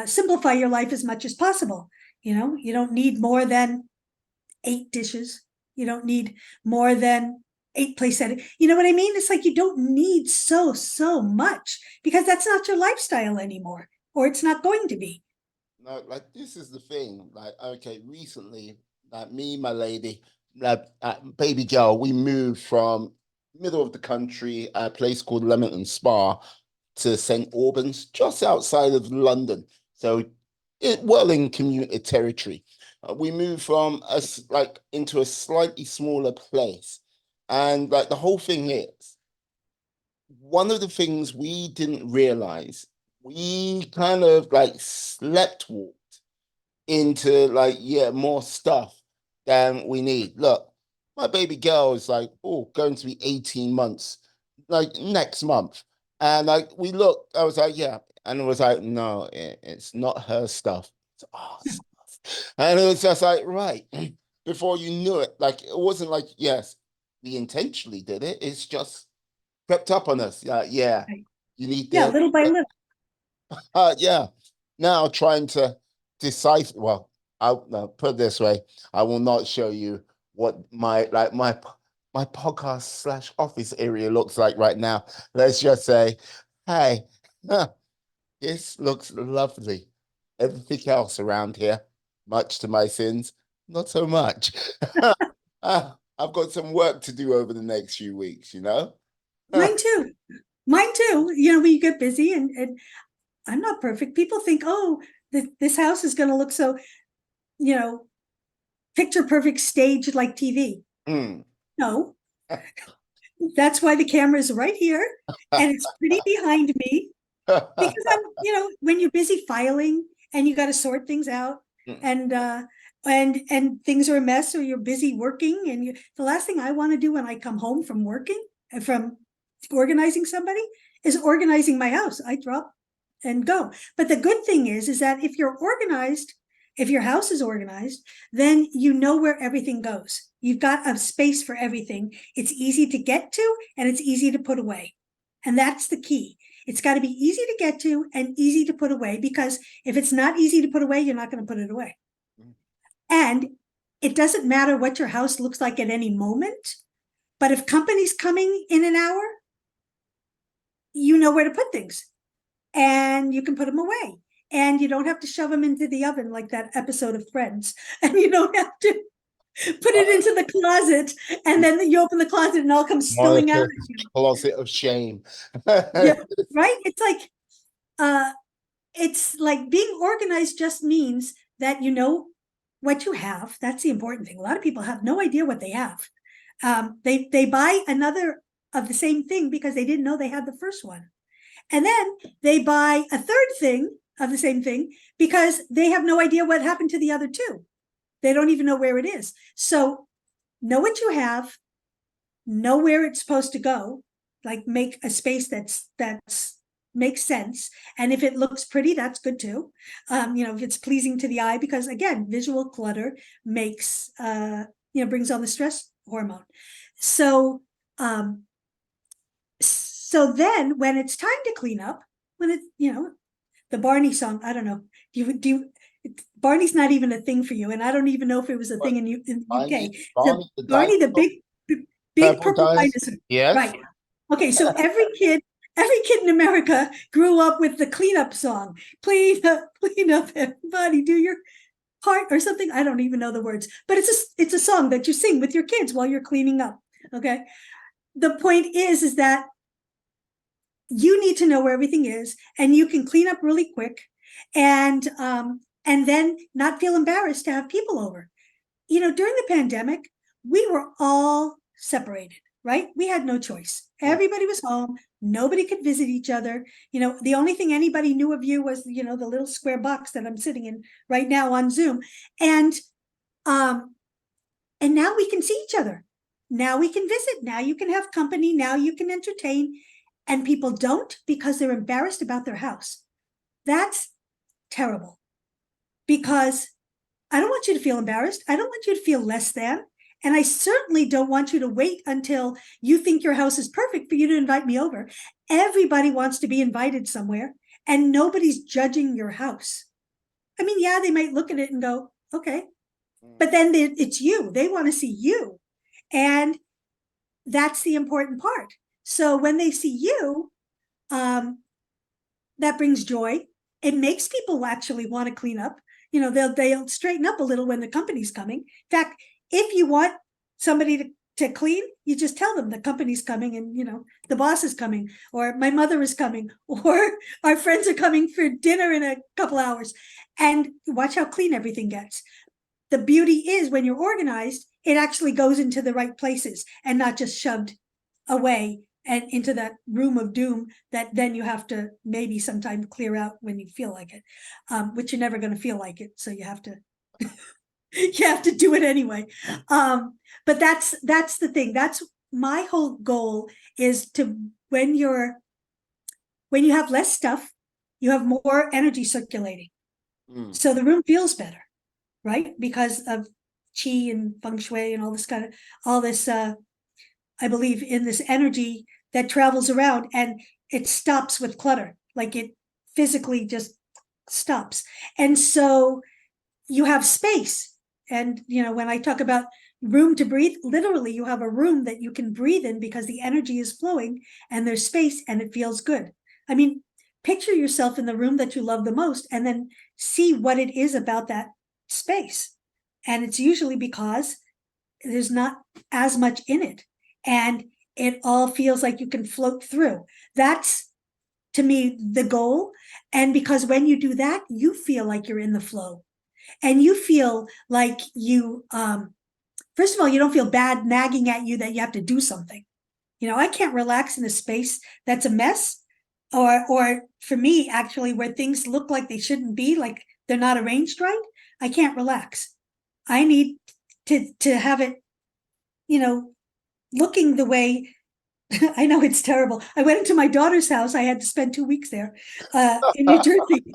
simplify your life as much as possible. You don't need more than 8 dishes. You don't need more than 8 place settings. You know what I mean? It's like you don't need so much because that's not your lifestyle anymore, or it's not going to be. No, like this is the thing. Like, okay, recently, like me, my lady, like baby girl, we moved from middle of the country, a place called Leamington Spa, to St. Albans, just outside of London. So, well in commuter territory. We moved from us like into a slightly smaller place, and like the whole thing is one of the things we didn't realize. We kind of like slept walk into like more stuff than we need. Look, my baby girl is like going to be 18 months like next month, and like we looked, I was like and it was like no, it's not her stuff, it's our stuff. And it was just like right before you knew it, like it wasn't like yes we intentionally did it, it's just crept up on us. Yeah, Right. you need Yeah, this. little by little. Yeah. Now trying to decipher. Well, I'll no, put it this way: I will not show you what my podcast slash office area looks like right now. Let's just say, hey, this looks lovely. Everything else around here, much to my sins, not so much. I've got some work to do over the next few weeks, you know? Mine too. Mine too. When you get busy, and I'm not perfect. People think, oh, this house is going to look so, you know, picture perfect stage like TV. Mm. No, that's why the camera is right here and it's pretty behind me, because when you're busy filing and you got to sort things out, and things are a mess, or you're busy working, and the last thing I want to do when I come home from working, from organizing somebody, is organizing my house. I drop and go. But the good thing is that if you're organized, if your house is organized, then you know where everything goes. You've got a space for everything. It's easy to get to and it's easy to put away. And that's the key. It's got to be easy to get to and easy to put away, because if it's not easy to put away, you're not going to put it away. And it doesn't matter what your house looks like at any moment, but if company's coming in an hour, you know where to put things and you can put them away. and you don't have to shove them into the oven like that episode of Friends, and you don't have to put it into the closet, and then you open the closet and it all comes spilling out. Monica's closet of shame. Yeah, right. Uh, it's like being organized just means that you know what you have. That's the important thing. A lot of people have no idea what they have. They buy another of the same thing because they didn't know they had the first one, and then they buy a third thing of the same thing because they have no idea what happened to the other two. They don't even know where it is. So know what you have, know where it's supposed to go, like make a space that's makes sense. And if it looks pretty, that's good too. If it's pleasing to the eye, because again, visual clutter makes brings on the stress hormone. So so then when it's time to clean up, when it, the Barney song, I don't know, do you Barney's not even a thing for you, and I don't even know if it was a But thing in Barney, UK. The Barney the Barney, the dinosaur, big purple purple dinosaur. dinosaur. Yes. Right. Okay, so every kid in America grew up with the cleanup song. Clean up, everybody, do your part or something. I don't even know the words, but it's a song that you sing with your kids while you're cleaning up. Okay. The point is that you need to know where everything is, and you can clean up really quick, and then not feel embarrassed to have people over. During the pandemic, we were all separated, right? We had no choice. Everybody was home. Nobody could visit each other. The only thing anybody knew of you was, the little square box that I'm sitting in right now on Zoom. And um, and now we can see each other. Now we can visit. Now you can have company. Now you can entertain. And people don't because they're embarrassed about their house. That's terrible, because I don't want you to feel embarrassed. I don't want you to feel less than. And I certainly don't want you to wait until you think your house is perfect for you to invite me over. Everybody wants to be invited somewhere, and nobody's judging your house. I mean, yeah, they might look at it and go, okay. But then it's you. They want to see you. And that's the important part. So when they see you, that brings joy. It makes people actually want to clean up. They'll straighten up a little when the company's coming. In fact, if you want somebody to clean, you just tell them the company's coming, and the boss is coming, or my mother is coming, or our friends are coming for dinner in a couple hours, and watch how clean everything gets. The beauty is when you're organized, it actually goes into the right places and not just shoved away and into that room of doom that then you have to maybe sometime clear out when you feel like it, which you're never going to feel like it. So you have to do it anyway. But that's the thing. That's my whole goal, is to, when you have less stuff, you have more energy circulating. So the room feels better, right? Because of chi and feng shui and all this, I believe in this energy that travels around, and it stops with clutter. Like, it physically just stops. And so you have space. And, when I talk about room to breathe, literally you have a room that you can breathe in because the energy is flowing and there's space and it feels good. I mean, picture yourself in the room that you love the most, and then see what it is about that space. And it's usually because there's not as much in it, and it all feels like you can float through. That's, to me, the goal. And because when you do that, you feel like you're in the flow, and you feel like first of all, you don't feel bad nagging at you that you have to do something. I can't relax in a space that's a mess, or for me, actually, where things look like they shouldn't be, like they're not arranged right. I can't relax. I need to have it, looking the way. I know it's terrible. I went into my daughter's house. I had to spend 2 weeks there, in New Jersey.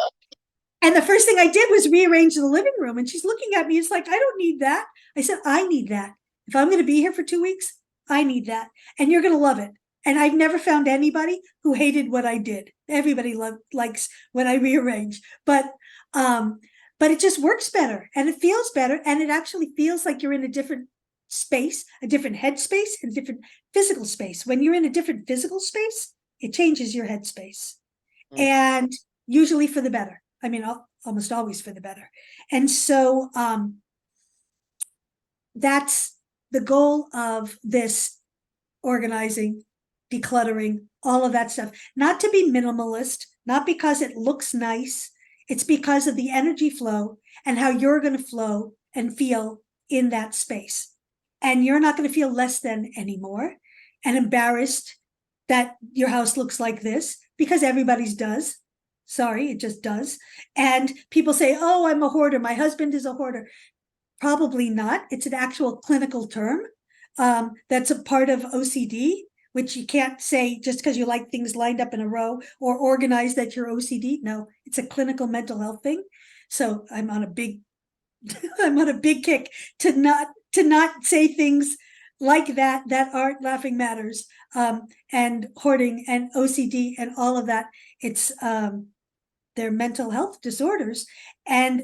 And the first thing I did was rearrange the living room. And she's looking at me. It's like, I don't need that. I said, I need that. If I'm going to be here for 2 weeks, I need that. And you're going to love it. And I've never found anybody who hated what I did. Everybody likes when I rearrange. But it just works better, and it feels better. And it actually feels like you're in a different space, a different headspace, and different physical space. When you're in a different physical space, it changes your headspace, and usually for the better. I mean, almost always for the better. And so that's the goal of this organizing, decluttering, all of that stuff. Not to be minimalist, not because it looks nice. It's because of the energy flow and how you're going to flow and feel in that space. And you're not going to feel less than anymore and embarrassed that your house looks like this, because everybody's does. Sorry, it just does. And people say, oh, I'm a hoarder. My husband is a hoarder. Probably not. It's an actual clinical term that's a part of OCD, which you can't say just because you like things lined up in a row or organized that you're OCD. No, it's a clinical mental health thing. So I'm on a big I'm on a big kick to not say things like that aren't laughing matters, and hoarding and OCD and all of that. It's they're mental health disorders, and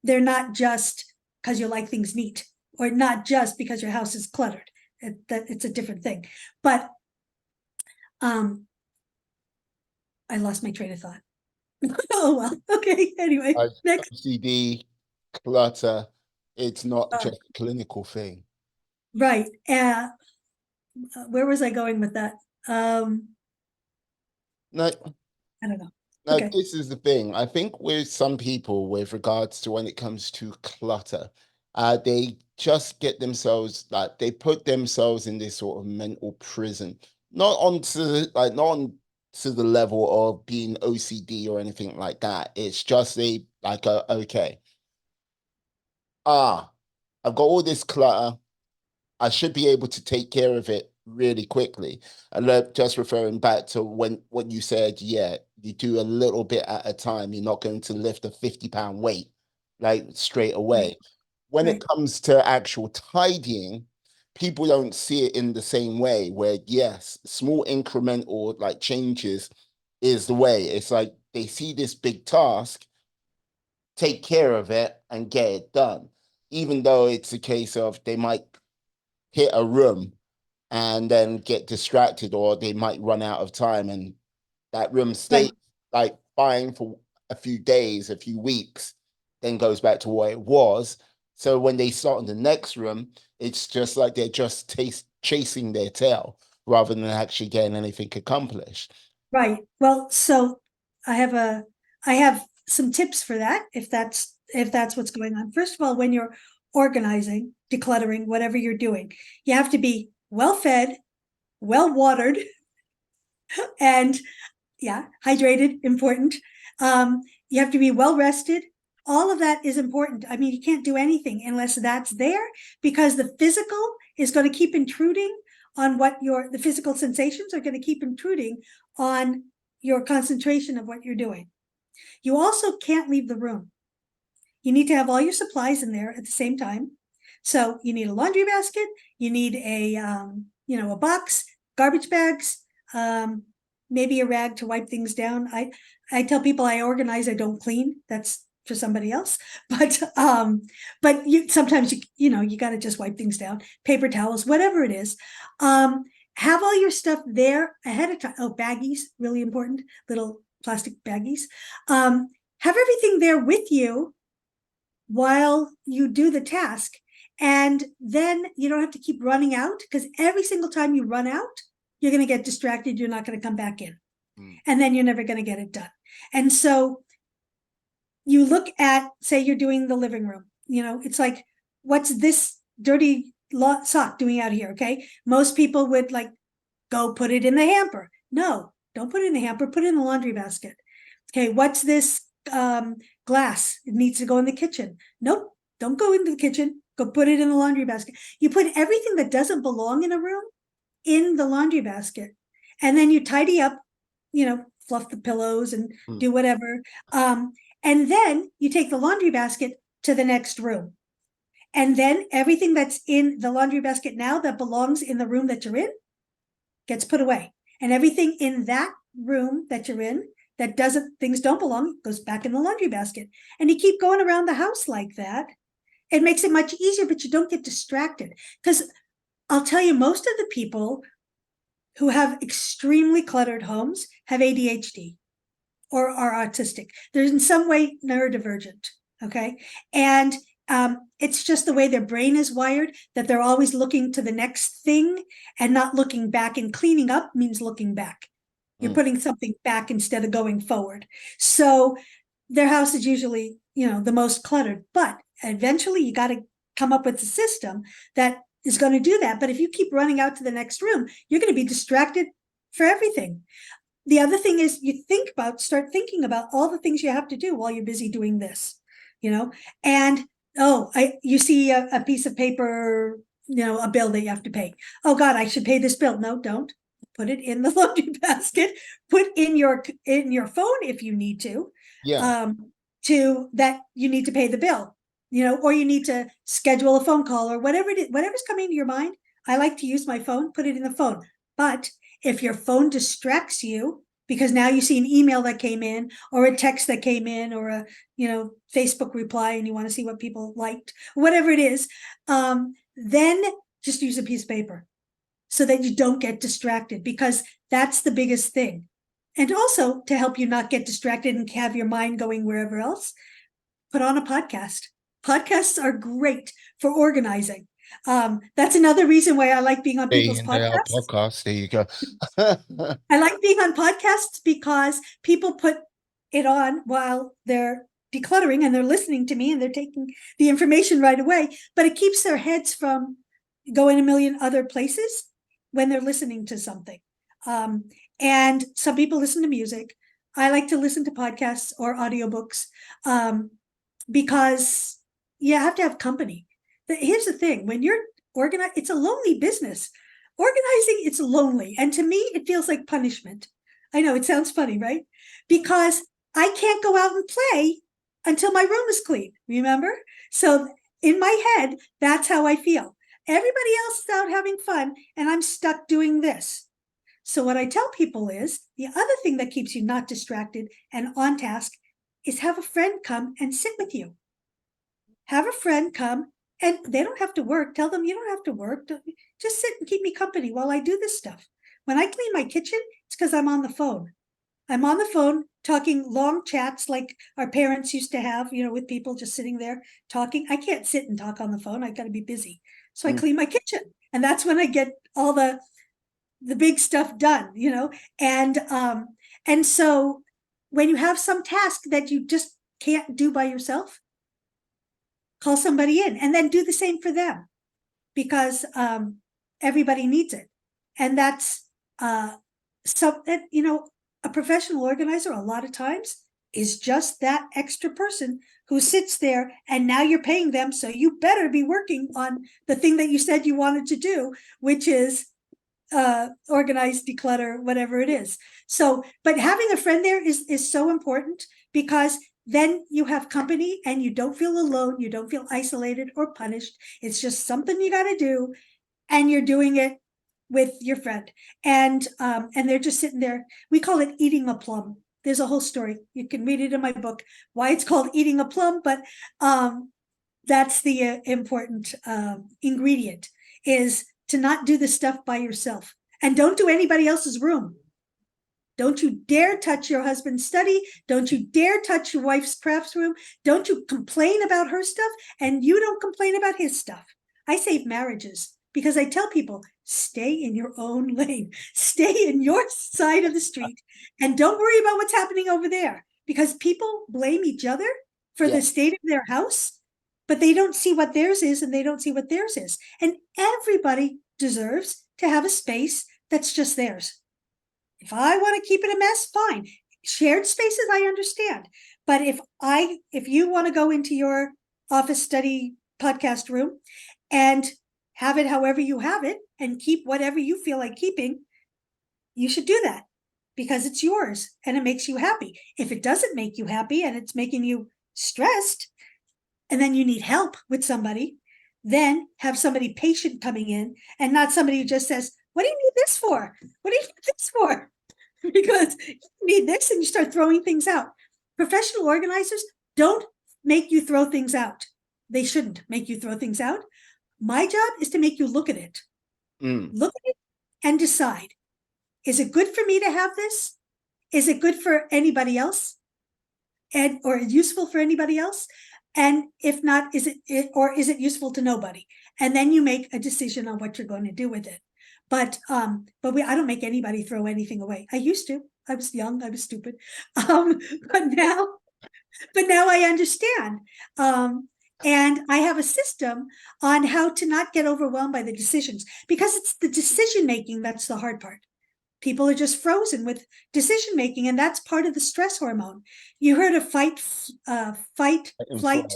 they're not just because you like things neat, or not just because your house is cluttered. It's a different thing. But I lost my train of thought. Oh well. Okay. Anyway, Like next. OCD, clutter, it's not Uh, just a clinical thing. right. Where was I going with that? No, I don't know. no, Okay. this is the thing. I think with some people, with regards to when it comes to clutter, they just get themselves like they put themselves in this sort of mental prison. Not on to the level of being OCD or anything like that. It's just okay, ah, I've got all this clutter. I should be able to take care of it really quickly. And just referring back to when what you said, yeah, you do a little bit at a time. You're not going to lift a 50-pound weight like straight Right. away. When it Right. comes to actual tidying, people don't see it in the same way, where yes, small incremental like changes is the way. It's like they see this big task, take care of it and get it done. Even though it's a case of they might hit a room and then get distracted, or they might run out of time, and that room stays Right. like fine for a few days, a few weeks, then goes back to what it was. So when they start in the next room, it's just like they're just chasing their tail rather than actually getting anything accomplished. Right. Well, so I have a I have some tips for that, if that's what's going on. First of all, when you're organizing, decluttering, whatever you're doing, you have to be well fed, well watered, and yeah, hydrated, important. You have to be well rested. All of that is important. I mean, you can't do anything unless that's there, because the physical is going to keep intruding on the physical sensations are going to keep intruding on your concentration of what you're doing. You also can't leave the room. You need to have all your supplies in there at the same time. So you need a laundry basket, you need a box, garbage bags, maybe a rag to wipe things down. I tell people I organize, I don't clean. That's for somebody else. But you sometimes you got to just wipe things down. Paper towels, whatever it is. Have all your stuff there ahead of time. Oh, baggies, really important. Little plastic baggies. Have everything there with you while you do the task. And then you don't have to keep running out, because every single time you run out, you're going to get distracted. You're not going to come back in. Mm. And then you're never going to get it done. And so you look at, say, you're doing the living room. It's like, what's this dirty sock doing out here? Okay. Most people would like go put it in the hamper. No, don't put it in the hamper. Put it in the laundry basket. Okay, what's this glass? It needs to go in the kitchen. Nope, don't go into the kitchen. Go put it in the laundry basket. You put everything that doesn't belong in a room in the laundry basket, and then you tidy up, fluff the pillows and Mm. do whatever. And then you take the laundry basket to the next room. And then everything that's in the laundry basket now that belongs in the room that you're in gets put away. And everything in that room that you're in that things don't belong goes back in the laundry basket. And you keep going around the house like that. It makes it much easier, but you don't get distracted. Because I'll tell you, most of the people who have extremely cluttered homes have ADHD. or are autistic. They're in some way neurodivergent. Okay. And it's just the way their brain is wired, that they're always looking to the next thing and not looking back. And cleaning up means looking back. You're Mm. putting something back instead of going forward. So their house is usually, the most cluttered, but eventually you got to come up with a system that is going to do that. But if you keep running out to the next room, you're going to be distracted for everything. The other thing is start thinking about all the things you have to do while you're busy doing this, and you see a piece of paper, a bill that you have to pay. Oh God, I should pay this bill. No, don't. Put it in the laundry basket. Put in your phone if you need Yeah. to that you need to pay the bill, or you need to schedule a phone call or whatever it is, whatever's coming to your mind. I like to use my phone, put it in the phone. But if your phone distracts you because now you see an email that came in or a text that came in or a Facebook reply and you want to see what people liked, whatever it is, then just use a piece of paper so that you don't get distracted, because that's the biggest thing. And also to help you not get distracted and have your mind going wherever else, put on a podcast. Podcasts are great for organizing. That's another reason why I like being on Day people's in, day out podcasts. podcast. There you go. I like being on podcasts because people put it on while they're decluttering and they're listening to me and they're taking the information right away, but it keeps their heads from going a million other places when they're listening to something. And some people listen to music. I like to listen to podcasts or audiobooks because you have to have company. Here's the thing: when you're organized, it's a lonely business. Organizing, it's lonely. And to me, it feels like punishment. I know it sounds funny, right? Because I can't go out and play until my room is clean, remember? So in my head, that's how I feel. Everybody else is out having fun, and I'm stuck doing this. So what I tell people is the other thing that keeps you not distracted and on task is have a friend come and sit with you. Have a friend come, and they don't have to work. Tell them you don't have to work. Just sit and keep me company while I do this stuff. When I clean my kitchen, it's because I'm on the phone. I'm on the phone talking long chats like our parents used to have, with people just sitting there talking. I can't sit and talk on the phone. I got to be busy. So I Mm. clean my kitchen. And that's when I get all the big stuff done, and so when you have some task that you just can't do by yourself, call somebody in and then do the same for them, because everybody needs it. And that's so that a professional organizer a lot of times is just that extra person who sits there, and now you're paying them, so you better be working on the thing that you said you wanted to do, which is organize, declutter, whatever it is. So, but having a friend there is so important, because then you have company and you don't feel alone, you don't feel isolated or punished. It's just something you got to do, and you're doing it with your friend, and they're just sitting there. We call it eating a plum. There's a whole story, you can read it in my book, why it's called eating a plum, but that's the important ingredient, is to not do the stuff by yourself, and don't do anybody else's room. Don't you dare touch your husband's study. Don't you dare touch your wife's crafts room. Don't you complain about her stuff, and you don't complain about his stuff. I save marriages because I tell people, stay in your own lane, stay in your side of the street, and don't worry about what's happening over there, because people blame each other for Yeah. the state of their house, but they don't see what theirs is, and they don't see what theirs is. And everybody deserves to have a space that's just theirs. If I want to keep it a mess, fine. Shared spaces, I understand. But if you want to go into your office study podcast room and have it however you have it and keep whatever you feel like keeping, you should do that, because it's yours and it makes you happy. If it doesn't make you happy and it's making you stressed, and then you need help with somebody, then have somebody patient coming in, and not somebody who just says, what do you need this for? What do you need this for? Because you need this, and you start throwing things out. Professional organizers don't make you throw things out. They shouldn't make you throw things out. My job is to make you look at it. Mm. Look at it and decide, is it good for me to have this? Is it good for anybody else? And or useful for anybody else? And if not, is it useful to nobody? And then you make a decision on what you're going to do with it. But I don't make anybody throw anything away. I used to. I was young, I was stupid. Um, but now, I understand. And I have a system on how to not get overwhelmed by the decisions, because it's the decision making that's the hard part. People are just frozen with decision making, and that's part of the stress hormone. You heard of fight, In flight. flight.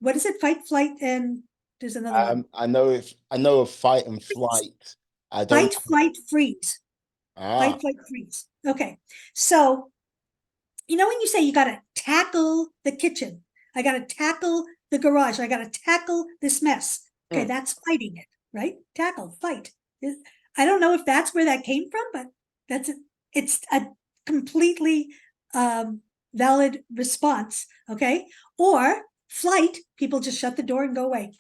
What is it? Fight, flight, and there's another one. I know of fight and flight. I don't. Fight, flight, freeze. Ah. Fight, flight, freeze. Okay. So, when you say you got to tackle the kitchen, I got to tackle the garage, I got to tackle this mess. Okay, that's fighting it, right? Tackle, fight. I don't know if that's where that came from, but it's a completely valid response. Okay. Or flight, people just shut the door and go away.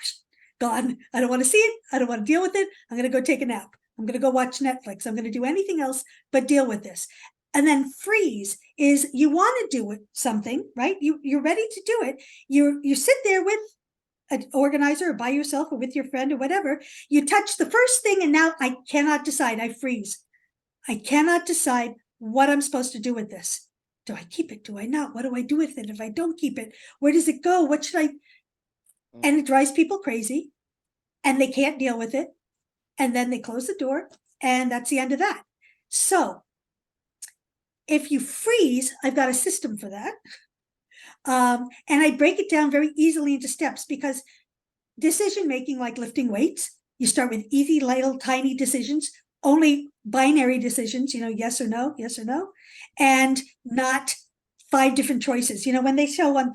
Gone. I don't want to see it. I don't want to deal with it. I'm going to go take a nap. I'm going to go watch Netflix. I'm going to do anything else but deal with this. And then freeze is you want to do it, something, right? You're ready to do it. You sit there with an organizer or by yourself or with your friend or whatever. You touch the first thing and now I cannot decide. I freeze. I cannot decide what I'm supposed to do with this. Do I keep it? Do I not? What do I do with it? If I don't keep it, where does it go? What should I? And it drives people crazy and they can't deal with it. And then they close the door and that's the end of that. So if you freeze, I've got a system for that. And I break it down very easily into steps, because decision making, like lifting weights, you start with easy, little, tiny decisions, only binary decisions, yes or no, and not 5 different choices. When they show on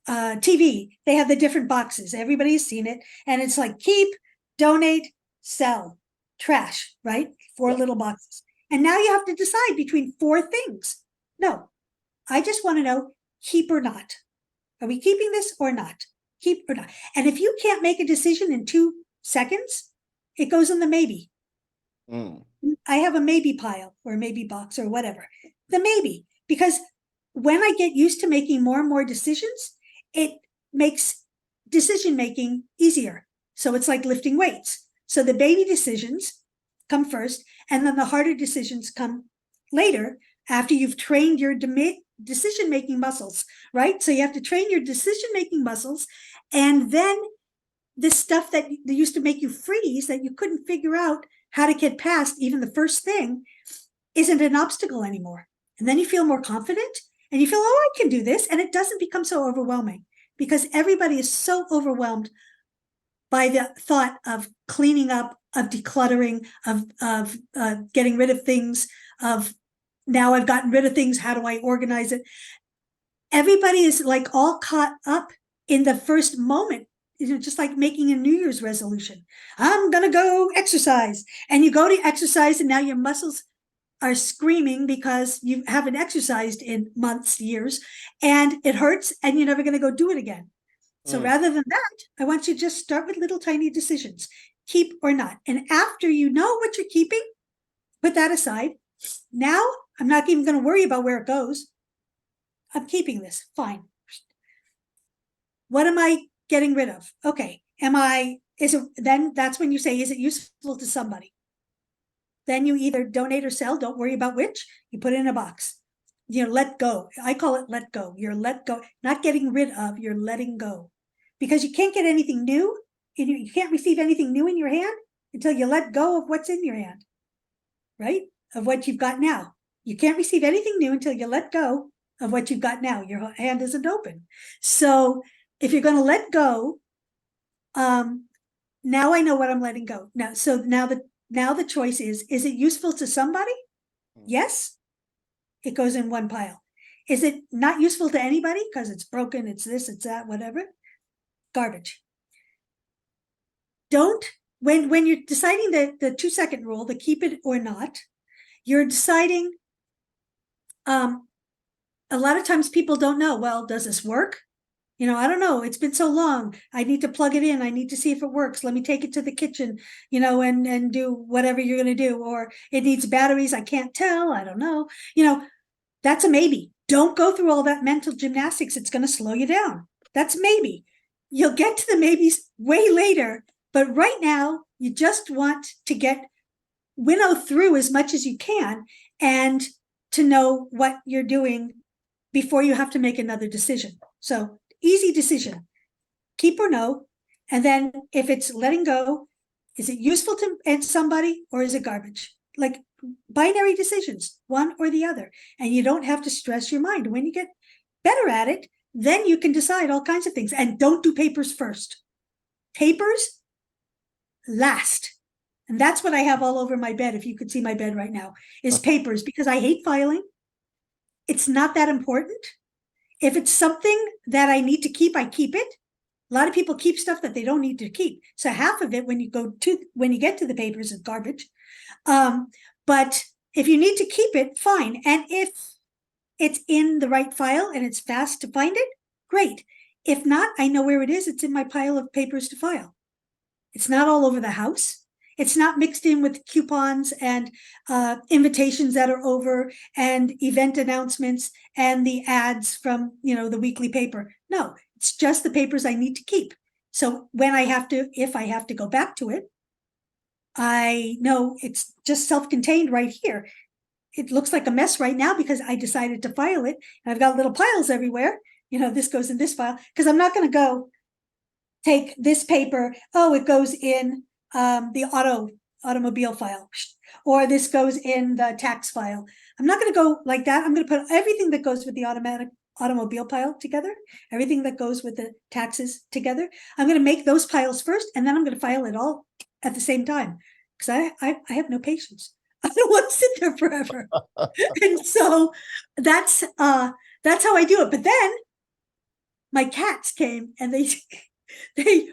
TV, they have the different boxes. Everybody's seen it, and it's like keep, donate, sell, trash, right? 4 Yeah. little boxes. And now you have to decide between 4 things. No, I just want to know, keep or not. Are we keeping this or not? Keep or not? And if you can't make a decision in 2 seconds, it goes in the maybe. I have a maybe pile or a maybe box or whatever. The maybe, because when I get used to making more and more decisions, it makes decision making easier. So it's like lifting weights. So the baby decisions come first, and then the harder decisions come later, after you've trained your decision making muscles, right? So you have to train your decision making muscles, and then the stuff that used to make you freeze, that you couldn't figure out how to get past, even the first thing, isn't an obstacle anymore. And then you feel more confident and you feel, oh, I can do this. And it doesn't become so overwhelming, because everybody is so overwhelmed by the thought of cleaning up, of decluttering, of getting rid of things, of now I've gotten rid of things, how do I organize it? Everybody is like all caught up in the first moment, just like making a New Year's resolution. I'm going to go exercise. And you go to exercise, and now your muscles are screaming because you haven't exercised in months, years, and it hurts, and you're never going to go do it again. So rather than that, I want you to just start with little tiny decisions, keep or not. And after you know what you're keeping, put that aside. Now I'm not even going to worry about where it goes. I'm keeping this, fine. What am I getting rid of? Okay, then that's when you say, is it useful to somebody? Then you either donate or sell, don't worry about which, you put it in a box. Let go. I call it let go. You're let go, not getting rid of, you're letting go. Because you can't get anything new, you can't receive anything new in your hand until you let go of what's in your hand, right? Of what you've got now. You can't receive anything new until you let go of what you've got now. Your hand isn't open. So if you're going to let go, now I know what I'm letting go. Now the choice is it useful to somebody? Yes, it goes in one pile. Is it not useful to anybody because it's broken, it's this, it's that, whatever? Garbage. Don't, when you're deciding the 2-second rule, the keep it or not, you're deciding, a lot of times people don't know, well, does this work? I don't know. It's been so long. I need to plug it in. I need to see if it works. Let me take it to the kitchen, and do whatever you're going to do. Or it needs batteries. I can't tell. I don't know. That's a maybe. Don't go through all that mental gymnastics. It's going to slow you down. That's maybe. You'll get to the maybes way later. But right now, you just want to winnow through as much as you can and to know what you're doing before you have to make another decision. So easy decision, keep or no. And then if it's letting go, is it useful to somebody or is it garbage? Like binary decisions, one or the other. And you don't have to stress your mind. When you get better at it, then you can decide all kinds of things. And don't do papers first. Papers last. And that's what I have all over my bed. If you could see my bed right now, is papers, because I hate filing. It's not that important. If it's something that I need to keep, I keep it. A lot of people keep stuff that they don't need to keep. So half of it, when you get to the papers, is garbage. But if you need to keep it, fine. And if it's in the right file and it's fast to find it, great. If not, I know where it is. It's in my pile of papers to file. It's not all over the house. It's not mixed in with coupons and invitations that are over and event announcements and the ads from, the weekly paper. No, it's just the papers I need to keep. So if I have to go back to it, I know it's just self-contained right here. It looks like a mess right now because I decided to file it. And I've got little piles everywhere. This goes in this file because I'm not going to go take this paper. Oh, it goes in the automobile file, or this goes in the tax file. I'm not going to go like that. I'm going to put everything that goes with the automobile pile together, everything that goes with the taxes together. I'm going to make those piles first, and then I'm going to file it all at the same time because I have no patience. I don't want to sit there forever. And so that's how I do it. But then my cats came and they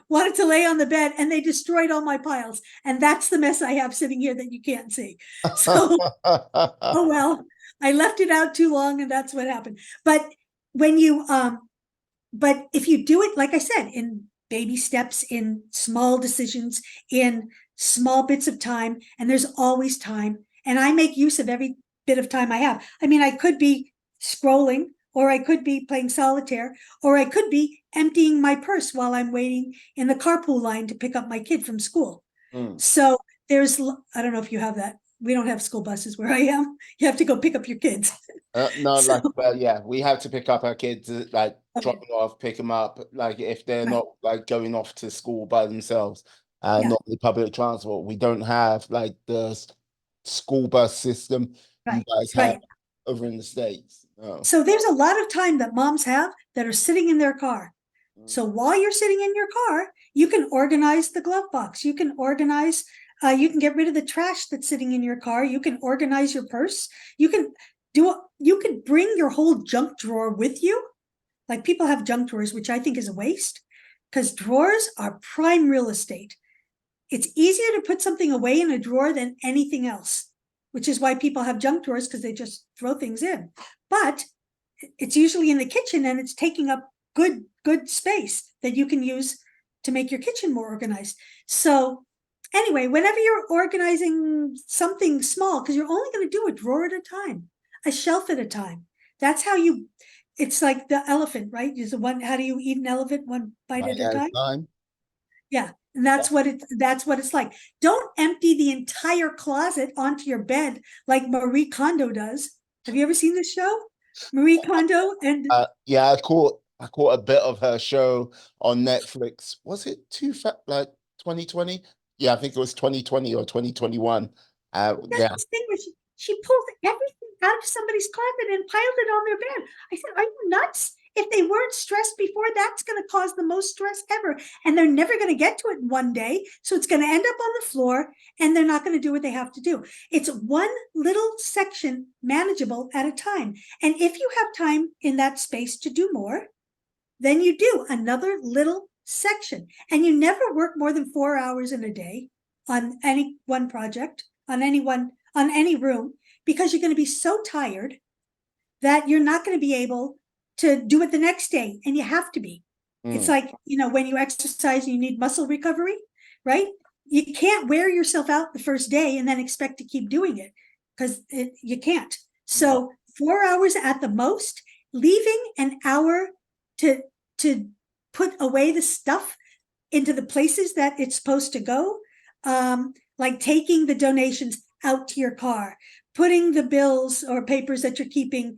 wanted to lay on the bed and they destroyed all my piles. And that's the mess I have sitting here that you can't see. So, oh well, I left it out too long and that's what happened. But but if you do it, like I said, in baby steps, in small decisions, in small bits of time, and there's always time, and I make use of every bit of time I have. I mean, I could be scrolling, or I could be playing solitaire, or I could be emptying my purse while I'm waiting in the carpool line to pick up my kid from school. So I don't know if you have that. We don't have school buses where I am. You have to go pick up your kids. No, So, yeah, we have to pick up our kids, like drop okay, them off, pick them up, like if they're right, not like going off to school by themselves, yeah, not the public transport. We don't have like the school bus system you right, guys have right. over in the States. Oh. So there's a lot of time that moms have that are sitting in their car. So while you're sitting in your car, you can organize the glove box. You can you can get rid of the trash that's sitting in your car. You can organize your purse. You can bring your whole junk drawer with you. Like people have junk drawers, which I think is a waste because drawers are prime real estate. It's easier to put something away in a drawer than anything else, which is why people have junk drawers because they just throw things in. But it's usually in the kitchen and it's taking up good space that you can use to make your kitchen more organized. So anyway, whenever you're organizing something small, because you're only going to do a drawer at a time, a shelf at a time. That's how it's like the elephant, right? Is the one, how do you eat an elephant? One bite at a time? Time. Yeah. And that's what it's like. Don't empty the entire closet onto your bed like Marie Kondo does. Have you ever seen this show? Marie Kondo and Yeah, I caught a bit of her show on Netflix. Was it like 2020? Yeah, I think it was 2020 or 2021. that's Yeah. this thing where she pulled everything out of somebody's closet and piled it on their bed. I said, are you nuts? If they weren't stressed before, that's going to cause the most stress ever. And they're never going to get to it in one day. So it's going to end up on the floor and they're not going to do what they have to do. It's one little section manageable at a time. And if you have time in that space to do more, then you do another little section. And you never work more than 4 hours in a day on any one project, on any room, because you're going to be so tired that you're not going to be able to do it the next day. And you have to be. It's Mm. like, when you exercise and you need muscle recovery, right? You can't wear yourself out the first day and then expect to keep doing it, because you can't. No. So 4 hours at the most, leaving an hour to put away the stuff into the places that it's supposed to go, like taking the donations out to your car, putting the bills or papers that you're keeping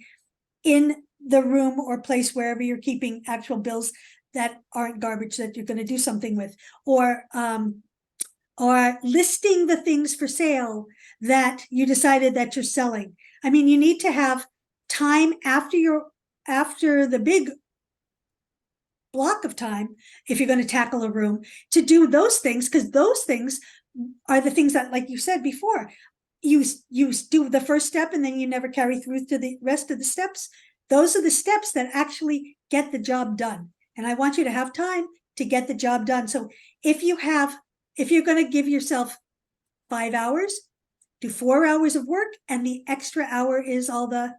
in the room or place wherever you're keeping actual bills that aren't garbage that you're going to do something with, or listing the things for sale that you decided that you're selling. I mean, you need to have time after the big block of time, if you're going to tackle a room, to do those things, because those things are the things that, like you said before, you do the first step and then you never carry through to the rest of the steps. Those are the steps that actually get the job done. And I want you to have time to get the job done. So if you're going to give yourself 5 hours, do 4 hours of work, and the extra hour is all the,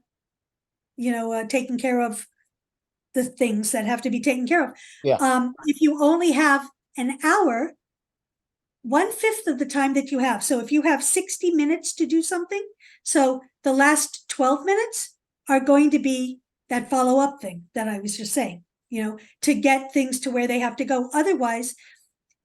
taking care of the things that have to be taken care of. Yeah. If you only have an hour, 1/5 of the time that you have. So if you have 60 minutes to do something, so the last 12 minutes are going to be that follow-up thing that I was just saying, to get things to where they have to go. Otherwise,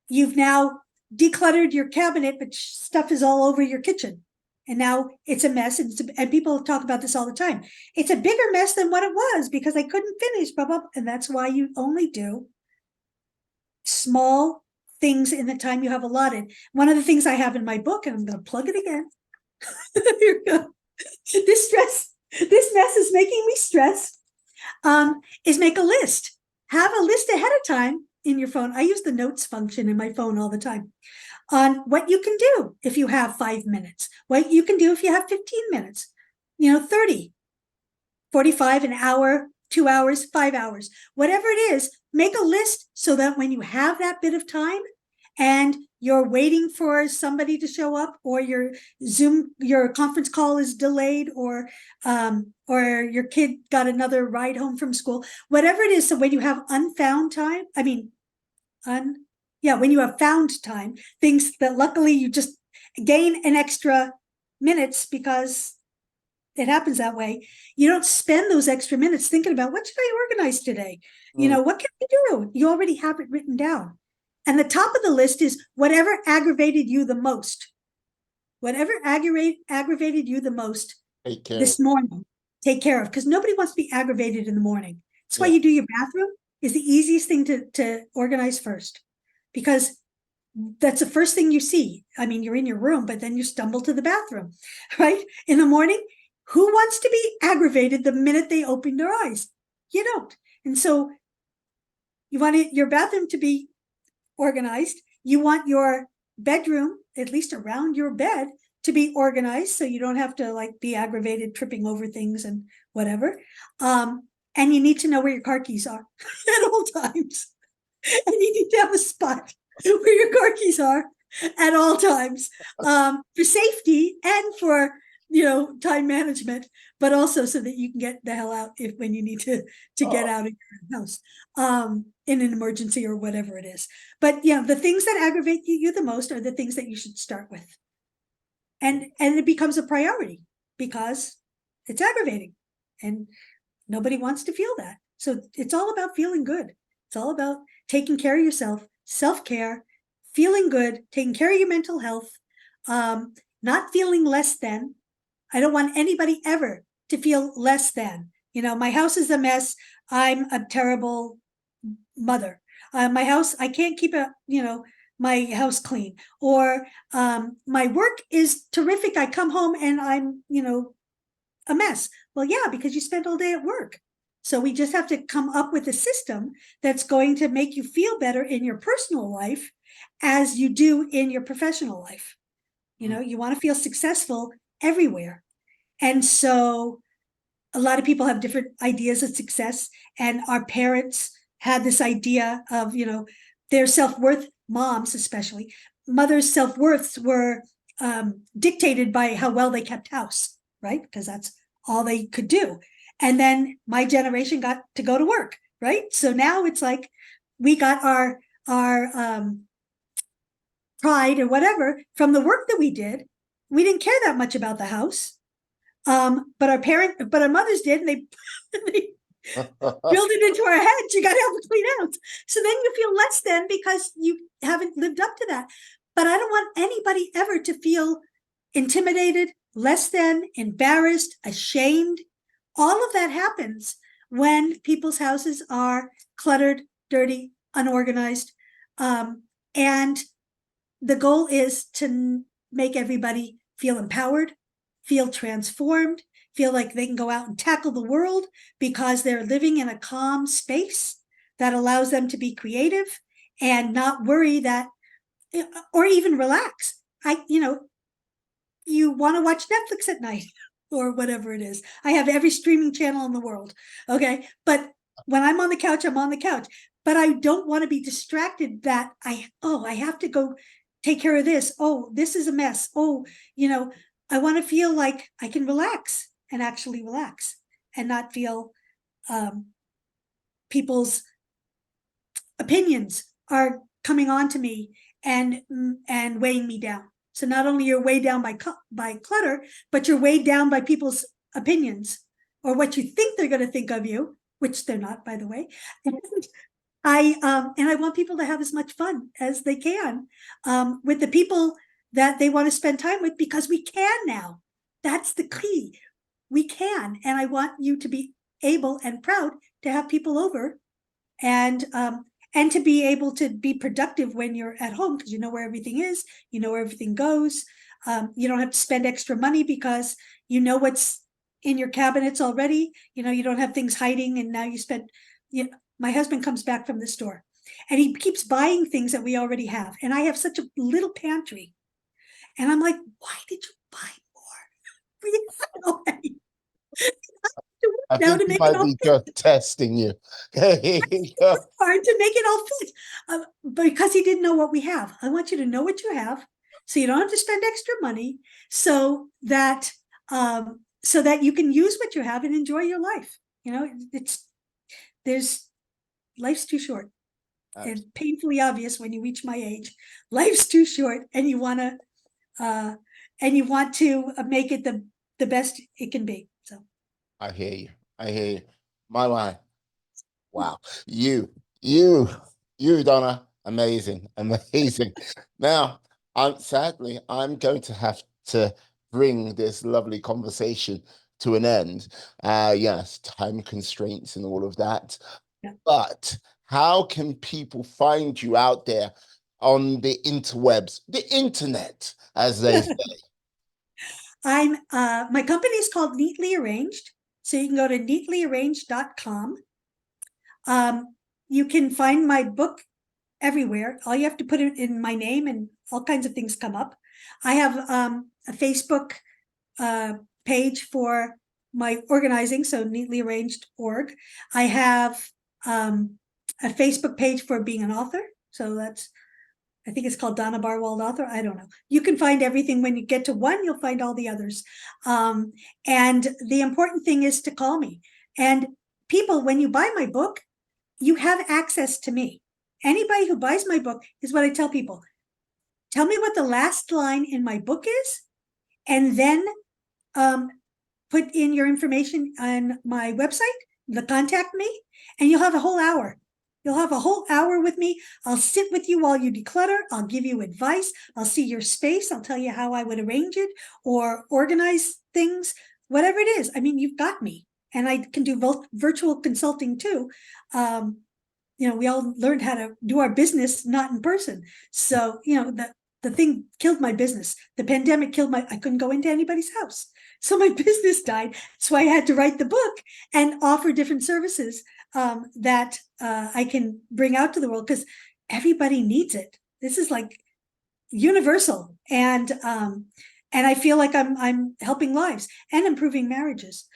you've now decluttered your cabinet, but stuff is all over your kitchen. And now it's a mess. And people talk about this all the time. It's a bigger mess than what it was because I couldn't finish, blah, blah. And that's why you only do small things in the time you have allotted. One of the things I have in my book, and I'm going to plug it again. Here we go. This mess is making me stress, is make a list. Have a list ahead of time in your phone. I use the notes function in my phone all the time on what you can do if you have 5 minutes, what you can do if you have 15 minutes, 30, 45, an hour, 2 hours, 5 hours, whatever it is. Make a list so that when you have that bit of time and you're waiting for somebody to show up, or your conference call is delayed, or your kid got another ride home from school, whatever it is. So when you have unfound time, when you have found time, things that luckily you just gain an extra minutes because it happens that way. You don't spend those extra minutes thinking about what should I organize today? What can I do? You already have it written down. And the top of the list is whatever aggravated you the most. Whatever aggravated you the most Take care. this morning, take care of, because nobody wants to be aggravated in the morning. That's why Yeah. you do your bathroom is the easiest thing to organize first, because that's the first thing you see. I mean, you're in your room, but then you stumble to the bathroom, right? In the morning, who wants to be aggravated the minute they open their eyes? You don't. And so you want your bathroom to be organized. You want your bedroom, at least around your bed, to be organized so you don't have to be aggravated tripping over things and whatever. And you need to know where your car keys are at all times. And you need to have a spot where your car keys are at all times, for safety and for time management, but also so that you can get the hell out when you need to get out of your house in an emergency or whatever it is. But the things that aggravate you the most are the things that you should start with, and it becomes a priority because it's aggravating and nobody wants to feel that. So it's all about feeling good. It's all about taking care of yourself, self-care, feeling good, taking care of your mental health, not feeling less than. I don't want anybody ever to feel less than. My house is a mess. I'm a terrible mother. My house, I can't keep my house clean. Or my work is terrific. I come home and I'm, a mess. Well, yeah, because you spent all day at work. So we just have to come up with a system that's going to make you feel better in your personal life as you do in your professional life. You want to feel successful everywhere. And so a lot of people have different ideas of success. And our parents had this idea of, their self-worth, moms especially, mothers' self-worths were dictated by how well they kept house, right? Because that's all they could do. And then my generation got to go to work, right? So now it's like, we got our pride or whatever from the work that we did. We didn't care that much about the house. But our mothers did, and they, they drilled it into our heads. You got to help it clean out. So then you feel less than because you haven't lived up to that. But I don't want anybody ever to feel intimidated, less than, embarrassed, ashamed. All of that happens when people's houses are cluttered, dirty, unorganized. And the goal is to make everybody feel empowered, feel transformed, feel like they can go out and tackle the world because they're living in a calm space that allows them to be creative and not worry that, or even relax. You want to watch Netflix at night or whatever it is. I have every streaming channel in the world. Okay. But when I'm on the couch, I'm on the couch. But I don't want to be distracted that I have to go take care of this. Oh, this is a mess. Oh, I want to feel like I can relax and actually relax and not feel people's opinions are coming on to me and weighing me down. So not only you're weighed down by clutter, but you're weighed down by people's opinions or what you think they're going to think of you, which they're not, by the way. And I want people to have as much fun as they can with the people that they want to spend time with, because we can now. That's the key. We can, and I want you to be able and proud to have people over, and to be able to be productive when you're at home, because you know where everything is, you know where everything goes. You don't have to spend extra money because you know what's in your cabinets already. You don't have things hiding, and now you spend. My husband comes back from the store, and he keeps buying things that we already have, and I have such a little pantry, and I'm like, why did you buy more? We have already. I Now think to he make it might all be fit. just testing you. Hard to make it all fit because he didn't know what we have. I want you to know what you have, so you don't have to spend extra money, so that you can use what you have and enjoy your life. There's life's too short, and painfully obvious when you reach my age. Life's too short, and you want to make it the best it can be. So I hear you. I hear you. My life. Wow. You, you, Donna. Amazing. Amazing. Now, I'm going to have to bring this lovely conversation to an end. Yes, time constraints and all of that. yeah. But how can people find you out there on the interwebs, the internet, as they say? My company is called Neatly Arranged. So you can go to neatlyarranged.com. You can find my book everywhere. All you have to put it in my name and all kinds of things come up. I have a Facebook page for my organizing, so Neatly Arranged org. I have a Facebook page for being an author. So I think it's called Donna Barwald Author. I don't know. You can find everything. When you get to one, you'll find all the others. And the important thing is to call me. And people, when you buy my book, you have access to me. Anybody who buys my book is what I tell people. Tell me what the last line in my book is, and then put in your information on my website, the contact me, and you'll have a whole hour. You'll have a whole hour with me. I'll sit with you while you declutter. I'll give you advice. I'll see your space. I'll tell you how I would arrange it or organize things, whatever it is. I mean, you've got me. And I can do virtual consulting too. We all learned how to do our business not in person. So, the thing killed my business. The pandemic I couldn't go into anybody's house. So my business died. So I had to write the book and offer different services that I can bring out to the world, because everybody needs it. This is like universal, and I feel like I'm helping lives and improving marriages,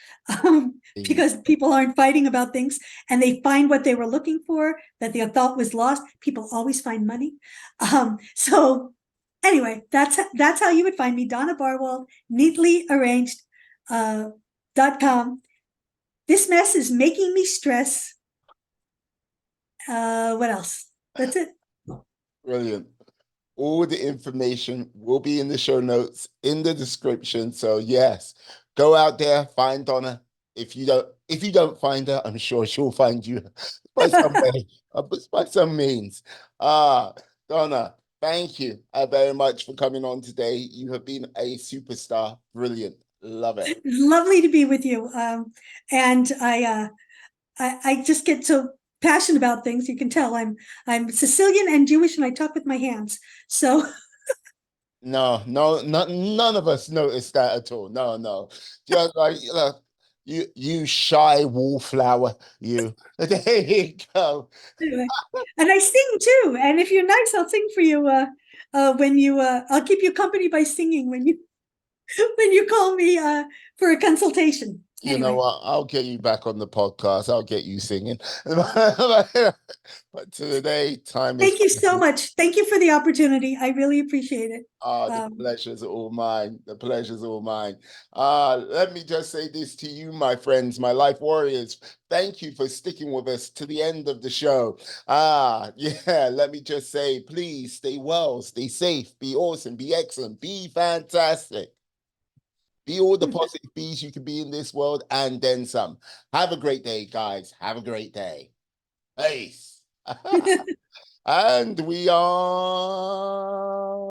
because people aren't fighting about things, and they find what they were looking for that they thought was lost. People always find money. So anyway, that's how you would find me, Donna Barwald, neatlyarranged.com. This mess is making me stress. What else? That's it. Brilliant. All the information will be in the show notes, in the description. So yes, go out there, find Donna. If you don't find her, I'm sure she'll find you by some way, by some means. Ah, Donna, thank you very much for coming on today. You have been a superstar. Brilliant. Love it. Lovely to be with you. And I just get so passionate about things. You can tell I'm Sicilian and Jewish, and I talk with my hands. So No, no, none of us noticed that at all. No, no. Just like you shy wallflower, you. There you go. anyway, and I sing too. And if you're nice, I'll sing for you. When you, I'll keep you company by singing when you when you call me for a consultation. You know Anyway, what? I'll get you back on the podcast. I'll get you singing. But today, time is thank you so precious. much. Thank you for the opportunity. I really appreciate it. Ah, the Um, pleasure's all mine. The pleasure's all mine. Let me just say this to you, my friends, my life warriors. Thank you for sticking with us to the end of the show. Yeah, let me just say, please stay well, stay safe, be awesome, be excellent, be fantastic. Be all the positive bees you can be in this world and then some. Have a great day, guys. Have a great day. Peace. And we are.